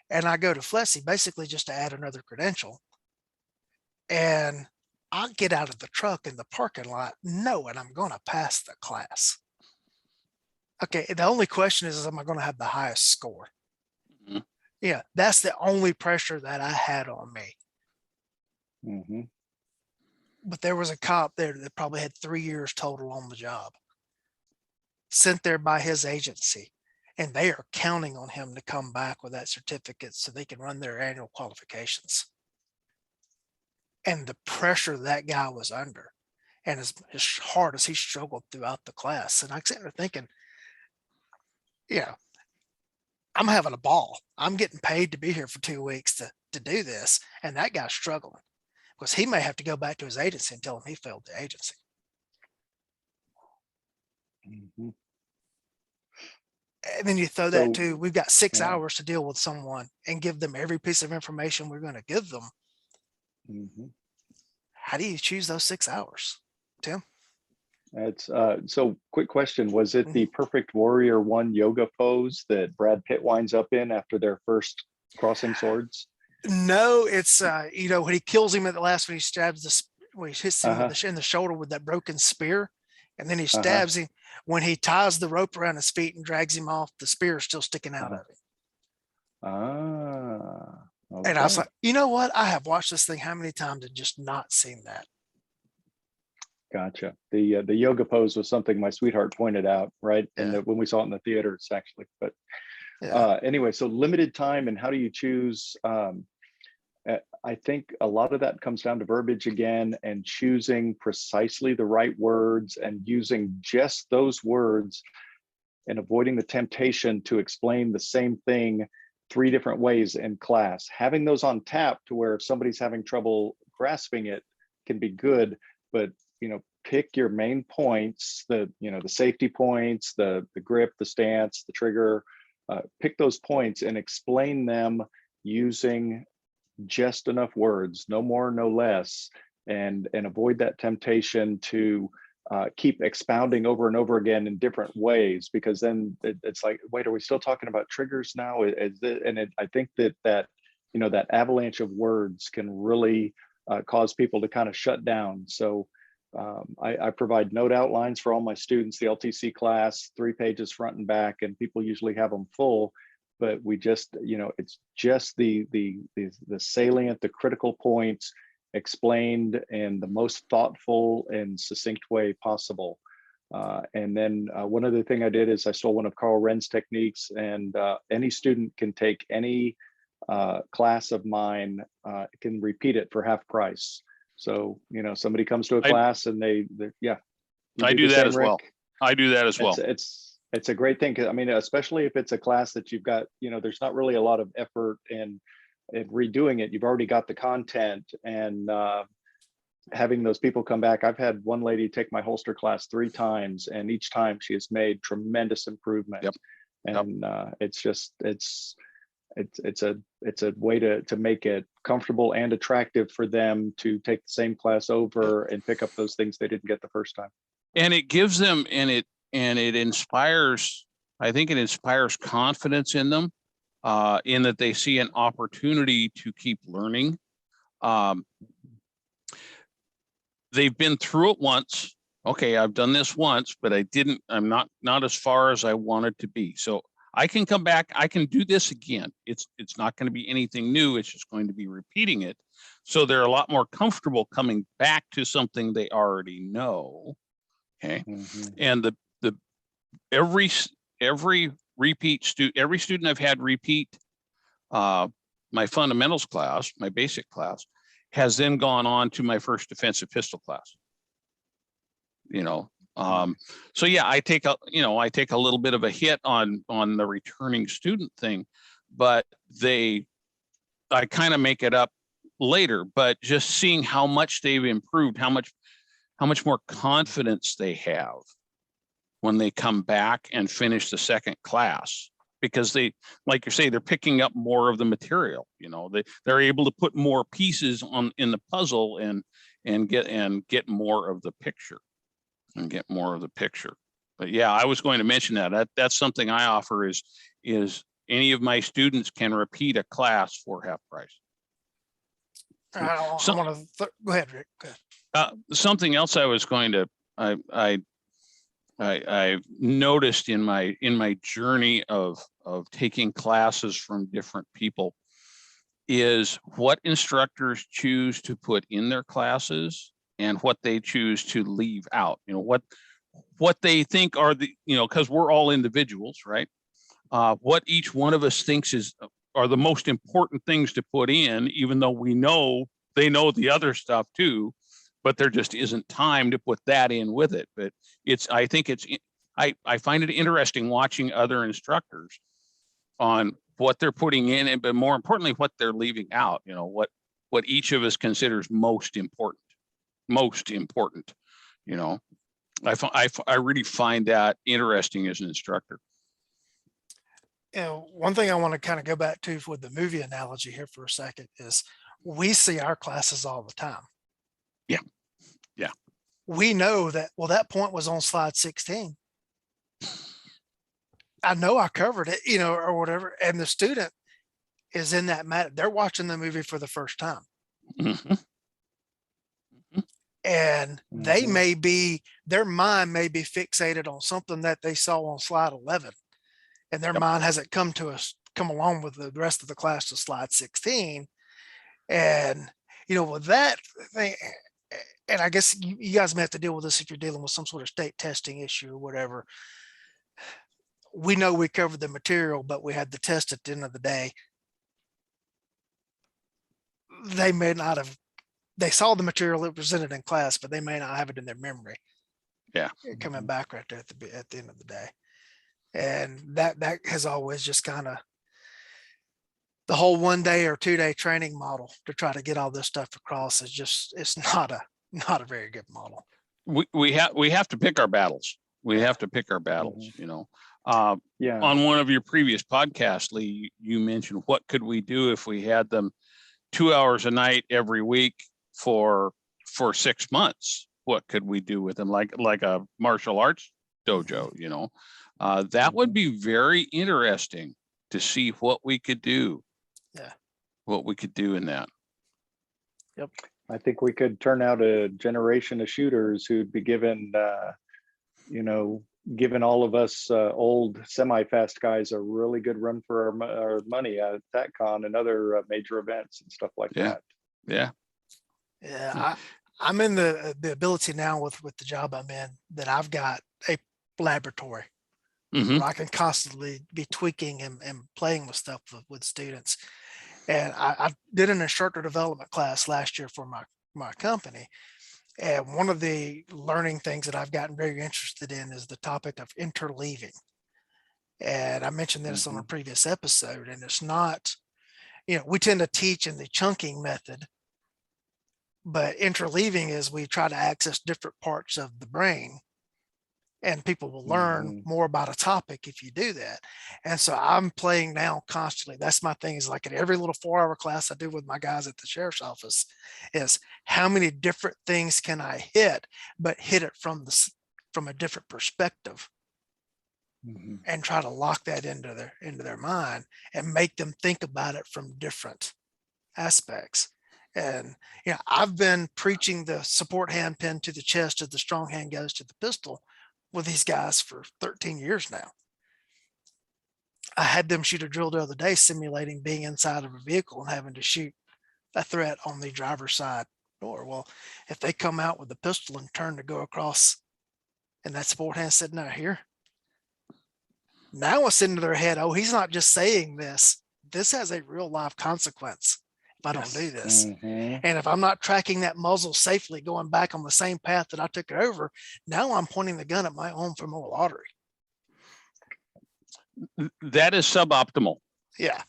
And I go to FLETC basically just to add another credential. And I get out of the truck in the parking lot knowing I'm going to pass the class. Okay, the only question is am I going to have the highest score? Yeah, that's the only pressure that I had on me. But there was a cop there that probably had 3 years total on the job, sent there by his agency, and they are counting on him to come back with that certificate so they can run their annual qualifications. And the pressure that guy was under, and as hard as he struggled throughout the class. And I'm sitting there thinking, I'm having a ball. I'm getting paid to be here for 2 weeks to do this. And that guy's struggling because he may have to go back to his agency and tell him he failed the agency. And then you throw that to, we've got 6 hours to deal with someone and give them every piece of information we're going to give them. How do you choose those 6 hours, Tim? That's so quick question. Was it the Perfect Warrior 1 yoga pose that Brad Pitt winds up in after their first crossing swords? No, it's when he kills him at the last, when he stabs when he hits him in the shoulder with that broken spear, and then he stabs him. When he ties the rope around his feet and drags him off, the spear is still sticking out of him. Okay. And I was like, you know what? I have watched this thing how many times and just not seen that. Gotcha. The yoga pose was something my sweetheart pointed out, right? And when we saw it in the theaters, actually. But anyway, so limited time and how do you choose? I think a lot of that comes down to verbiage again, and choosing precisely the right words and using just those words and avoiding the temptation to explain the same thing 3 different ways in class. Having those on tap to where if somebody's having trouble grasping it can be good, but pick your main points, the safety points, the grip, the stance, the trigger, pick those points and explain them using just enough words, no more, no less, and avoid that temptation to keep expounding over and over again in different ways, because then it's like, wait, are we still talking about triggers now? I think that avalanche of words can really cause people to kind of shut down. So I provide note outlines for all my students, the LTC class, 3 pages front and back, and people usually have them full. But we just, it's just the salient, the critical points explained in the most thoughtful and succinct way possible. And then one other thing I did is I stole one of Carl Wren's techniques, and any student can take any class of mine, can repeat it for half price. So, you know, somebody comes to a class and yeah. I do that as well. I do that as well. It's a great thing. 'Cause, I mean, especially if it's a class that you've got, you know, there's not really a lot of effort in redoing it. You've already got the content, and having those people come back. I've had one lady take my holster class 3 times, and each time she has made tremendous improvement. Yep. And it's just, it's a way to make it comfortable and attractive for them to take the same class over and pick up those things they didn't get the first time. And it gives them, and it inspires, I think it inspires confidence in them, in that they see an opportunity to keep learning. They've been through it once. Okay, I've done this once, but I'm not as far as I wanted to be. So I can come back, I can do this again. It's not going to be anything new. It's just going to be repeating it. So they're a lot more comfortable coming back to something they already know. Okay. Mm-hmm. And every repeat student, every student I've had repeat my fundamentals class, my basic class, has then gone on to my first defensive pistol class. You know, so yeah, I take a little bit of a hit on the returning student thing, but I kind of make it up later. But just seeing how much they've improved, how much more confidence they have when they come back and finish the second class, because they, like you say, they're picking up more of the material. You know, they're able to put more pieces in the puzzle and get more of the picture. But yeah, I was going to mention that's something I offer is any of my students can repeat a class for half price. Go ahead, Rick. Go ahead. Something else I was going to, I've noticed in my journey of taking classes from different people is what instructors choose to put in their classes and what they choose to leave out. You know, what they think are because we're all individuals, right? What each one of us thinks are the most important things to put in, even though we know they know the other stuff too, but there just isn't time to put that in with it. But I find it interesting watching other instructors on what they're putting in, but more importantly, what they're leaving out. You know, what each of us considers most important. You know, I really find that interesting as an instructor. You know, one thing I want to kind of go back to with the movie analogy here for a second is we see our classes all the time. Yeah. We know that, well, that point was on slide 16. I know I covered it, you know, or whatever. And the student is in that matter. They're watching the movie for the first time. Mm-hmm. And they may be, their mind may be fixated on something that they saw on slide 11. And their mind hasn't come along with the rest of the class to slide 16. And, you know, with that thing, and I guess you guys may have to deal with this if you're dealing with some sort of state testing issue or whatever. We know we covered the material, but we had the test at the end of the day. They may not have, they saw the material that was presented in class, but they may not have it in their memory. Yeah. Coming back right there at the end of the day. And that has always just kind of the whole 1 day or 2 day training model to try to get all this stuff across is just, it's not a very good model. We have to pick our battles. We have to pick our battles, you know. Yeah. On one of your previous podcasts, Lee, you mentioned what could we do if we had them 2 hours a night every week for 6 months? What could we do with them? Like a martial arts dojo, you know? That would be very interesting to see what we could do. Yeah. What we could do in that. Yep. I think we could turn out a generation of shooters who'd be given, giving all of us old semi-fast guys a really good run for our money at TACCON and other major events and stuff like that. Yeah. I'm in the ability now with the job I'm in that I've got a laboratory Mhm. where I can constantly be tweaking and playing with stuff with students. And I did an instructor development class last year for my company. And one of the learning things that I've gotten very interested in is the topic of interleaving. And I mentioned this on a previous episode, and it's not, we tend to teach in the chunking method, but interleaving is we try to access different parts of the brain, and people will learn more about a topic if you do that. And so I'm playing now constantly. That's my thing, is like in every little 4-hour class I do with my guys at the sheriff's office is how many different things can I hit, but hit it from a different perspective, and try to lock that into their mind and make them think about it from different aspects. And I've been preaching the support hand pin to the chest as the strong hand goes to the pistol with these guys for 13 years now. I had them shoot a drill the other day simulating being inside of a vehicle and having to shoot a threat on the driver's side door. Well, if they come out with a pistol and turn to go across, and that support hand sitting out here, now it's into their head, oh, he's not just saying this. This has a real life consequence if I don't do this. And if I'm not tracking that muzzle safely going back on the same path that I took it over, now I'm pointing the gun at my own femoral artery. That is suboptimal. Yeah.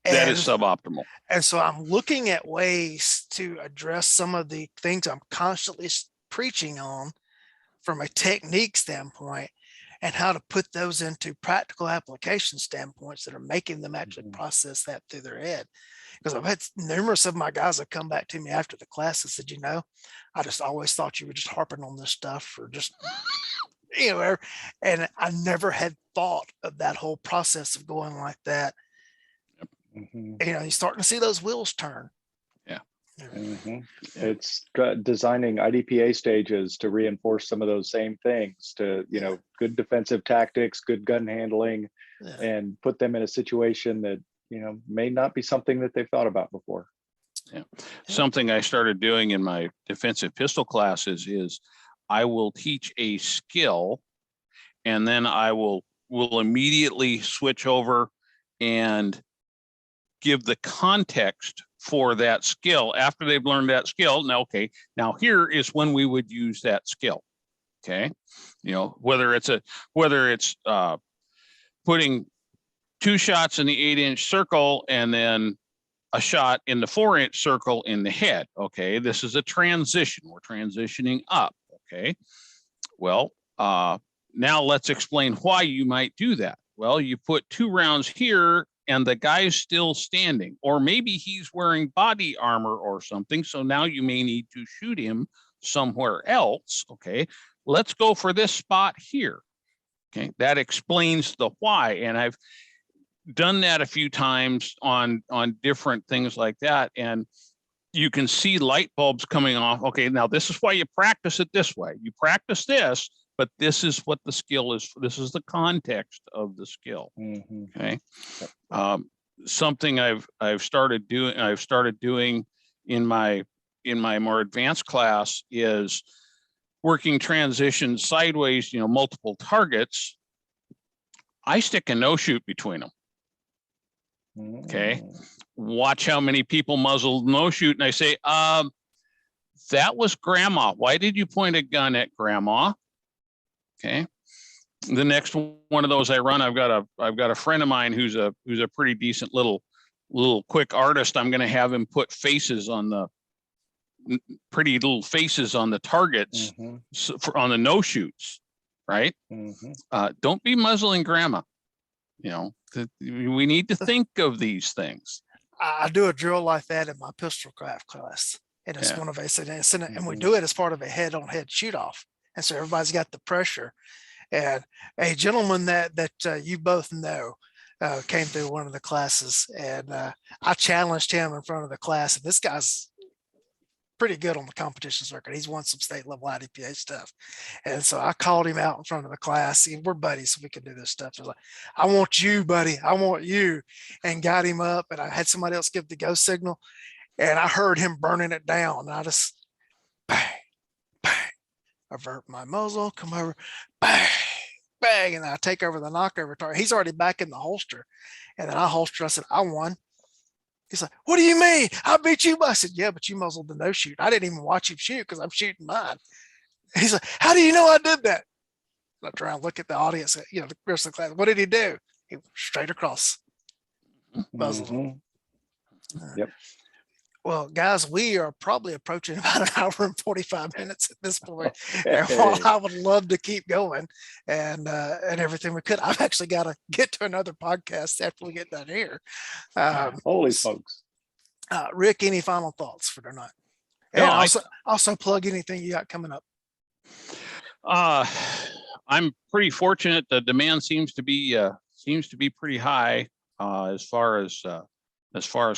That is suboptimal. And so I'm looking at ways to address some of the things I'm constantly preaching on from a technique standpoint, and how to put those into practical application standpoints that are making them actually process that through their head. Because I've had numerous of my guys that come back to me after the class and said, I just always thought you were just harping on this stuff, or just, and I never had thought of that whole process of going like that. You're starting to see those wheels turn. It's designing IDPA stages to reinforce some of those same things, to good defensive tactics, good gun handling, and put them in a situation that may not be something that they've thought about before. Something I started doing in my defensive pistol classes is I will teach a skill, and then I will immediately switch over and give the context for that skill after they've learned that skill. Now here is when we would use that skill. Okay. Whether it's putting 2 shots in the 8-inch circle and then a shot in the 4-inch circle in the head. Okay. This is a transition. We're transitioning up. Okay. Well, now let's explain why you might do that. Well, you put 2 rounds here and the guy's still standing, or maybe he's wearing body armor or something. So now you may need to shoot him somewhere else. Okay. Let's go for this spot here. Okay. That explains the why. And I've done that a few times on different things like that. And you can see light bulbs coming off. Okay. Now this is why you practice it this way. You practice this, but this is what the skill is. This is the context of the skill. Okay. Something I've started doing in my more advanced class is working transitions sideways, multiple targets. I stick a no shoot between them. Okay. Watch how many people muzzle no shoot. And I say, that was grandma. Why did you point a gun at grandma? Okay. The next one of those I run, I've got a friend of mine who's a pretty decent little quick artist. I'm going to have him put faces on the pretty little faces on the targets on the no shoots, right? Don't be muzzling grandma. We need to think of these things. I do a drill like that in my pistol craft class, and it's one of and we do it as part of a head-on-head shoot-off, and so everybody's got the pressure. And a gentleman that you both know came through one of the classes, and I challenged him in front of the class. And this guy's pretty good on the competition circuit. He's won some state level IDPA stuff. And so I called him out in front of the class. And we're buddies, so we can do this stuff. So I was like, I want you, buddy. I want you. And got him up. And I had somebody else give the go signal. And I heard him burning it down. And I just, bang, bang. avert my muzzle, come over, bang, bang, and I take over the knockover target. He's already back in the holster, and then I holster. I said, I won. He's like, what do you mean? I beat you. I said, yeah, but you muzzled the no shoot. I didn't even watch him shoot because I'm shooting mine. He's like, how do you know I did that? I try and look at the audience, the rest of the class. What did he do? He went straight across. Muzzled. Yep. Well, guys, we are probably approaching about an hour and 45 minutes at this point. And while I would love to keep going and everything we could, I've actually got to get to another podcast after we get done here. Holy folks. Rick, any final thoughts for tonight? No, And also plug anything you got coming up. I'm pretty fortunate. The demand seems to be pretty high as far as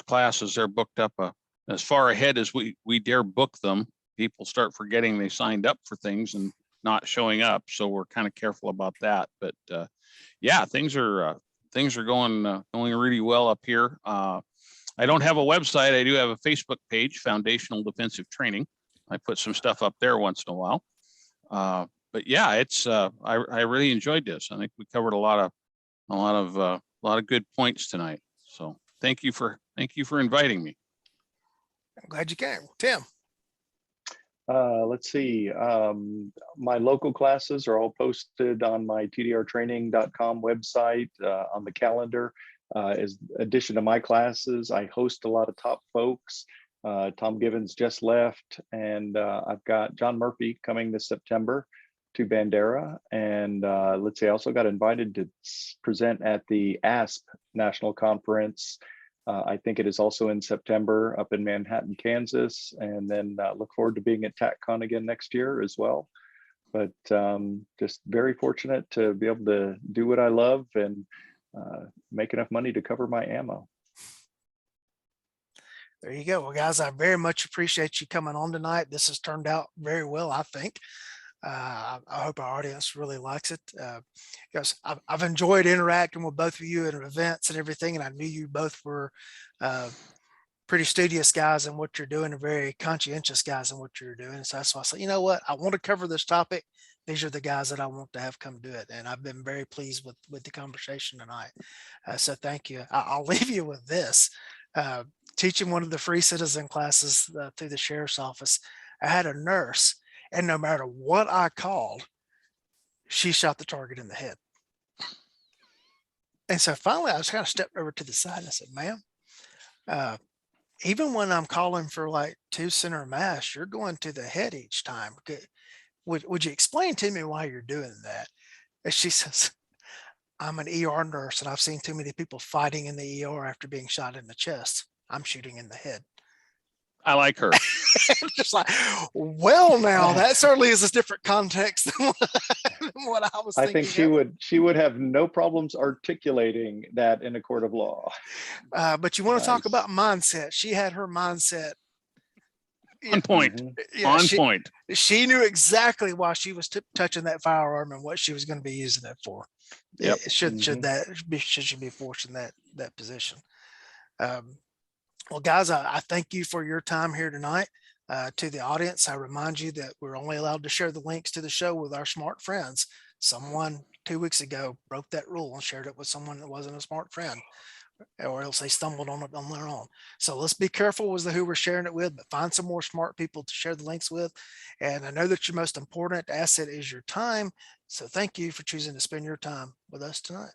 classes. They're booked up as far ahead as we dare book them. People start forgetting they signed up for things and not showing up, so we're kind of careful about that. But yeah, things are going really well up here. I don't have a website. I do have a Facebook page, Foundational Defensive Training. I put some stuff up there once in a while. But yeah, it's I really enjoyed this. I think we covered a lot of good points tonight. So thank you for inviting me. I'm glad you came, Tim. Let's see. My local classes are all posted on my tdrtraining.com website on the calendar. As addition to my classes, I host a lot of top folks. Tom Givens just left, and I've got John Murphy coming this September to Bandera. And let's see, I also got invited to present at the ASP National Conference. I think it is also in September up in Manhattan, Kansas, and then look forward to being at TACCon again next year as well. But just very fortunate to be able to do what I love and make enough money to cover my ammo. There you go. Well, guys, I very much appreciate you coming on tonight. This has turned out very well, I think. I hope our audience really likes it. Because I've enjoyed interacting with both of you at events and everything, and I knew you both were pretty studious guys in what you're doing and very conscientious guys in what you're doing. So that's why I said, you know what, I want to cover this topic. These are the guys that I want to have come do it. And I've been very pleased with the conversation tonight. So thank you. I'll leave you with this. Teaching one of the free citizen classes through the sheriff's office, I had a nurse, and no matter what I called, she shot the target in the head. And so finally, I was kind of stepped over to the side and I said, ma'am, even when I'm calling for like 2 center mass, you're going to the head each time. Would you explain to me why you're doing that? And she says, I'm an ER nurse and I've seen too many people fighting in the ER after being shot in the chest. I'm shooting in the head. I like her. Just like, well, now that certainly is a different context than what I was thinking. I think she would have no problems articulating that in a court of law. But you want to talk about mindset. She had her mindset on point. Yeah, on point. She knew exactly why she was touching that firearm and what she was going to be using it for. Yep. Should she be forced in that position. Well, guys, I thank you for your time here tonight. To the audience, I remind you that we're only allowed to share the links to the show with our smart friends. Someone 2 weeks ago broke that rule and shared it with someone that wasn't a smart friend, or else they stumbled on it on their own. So let's be careful with who we're sharing it with, but find some more smart people to share the links with. And I know that your most important asset is your time. So thank you for choosing to spend your time with us tonight.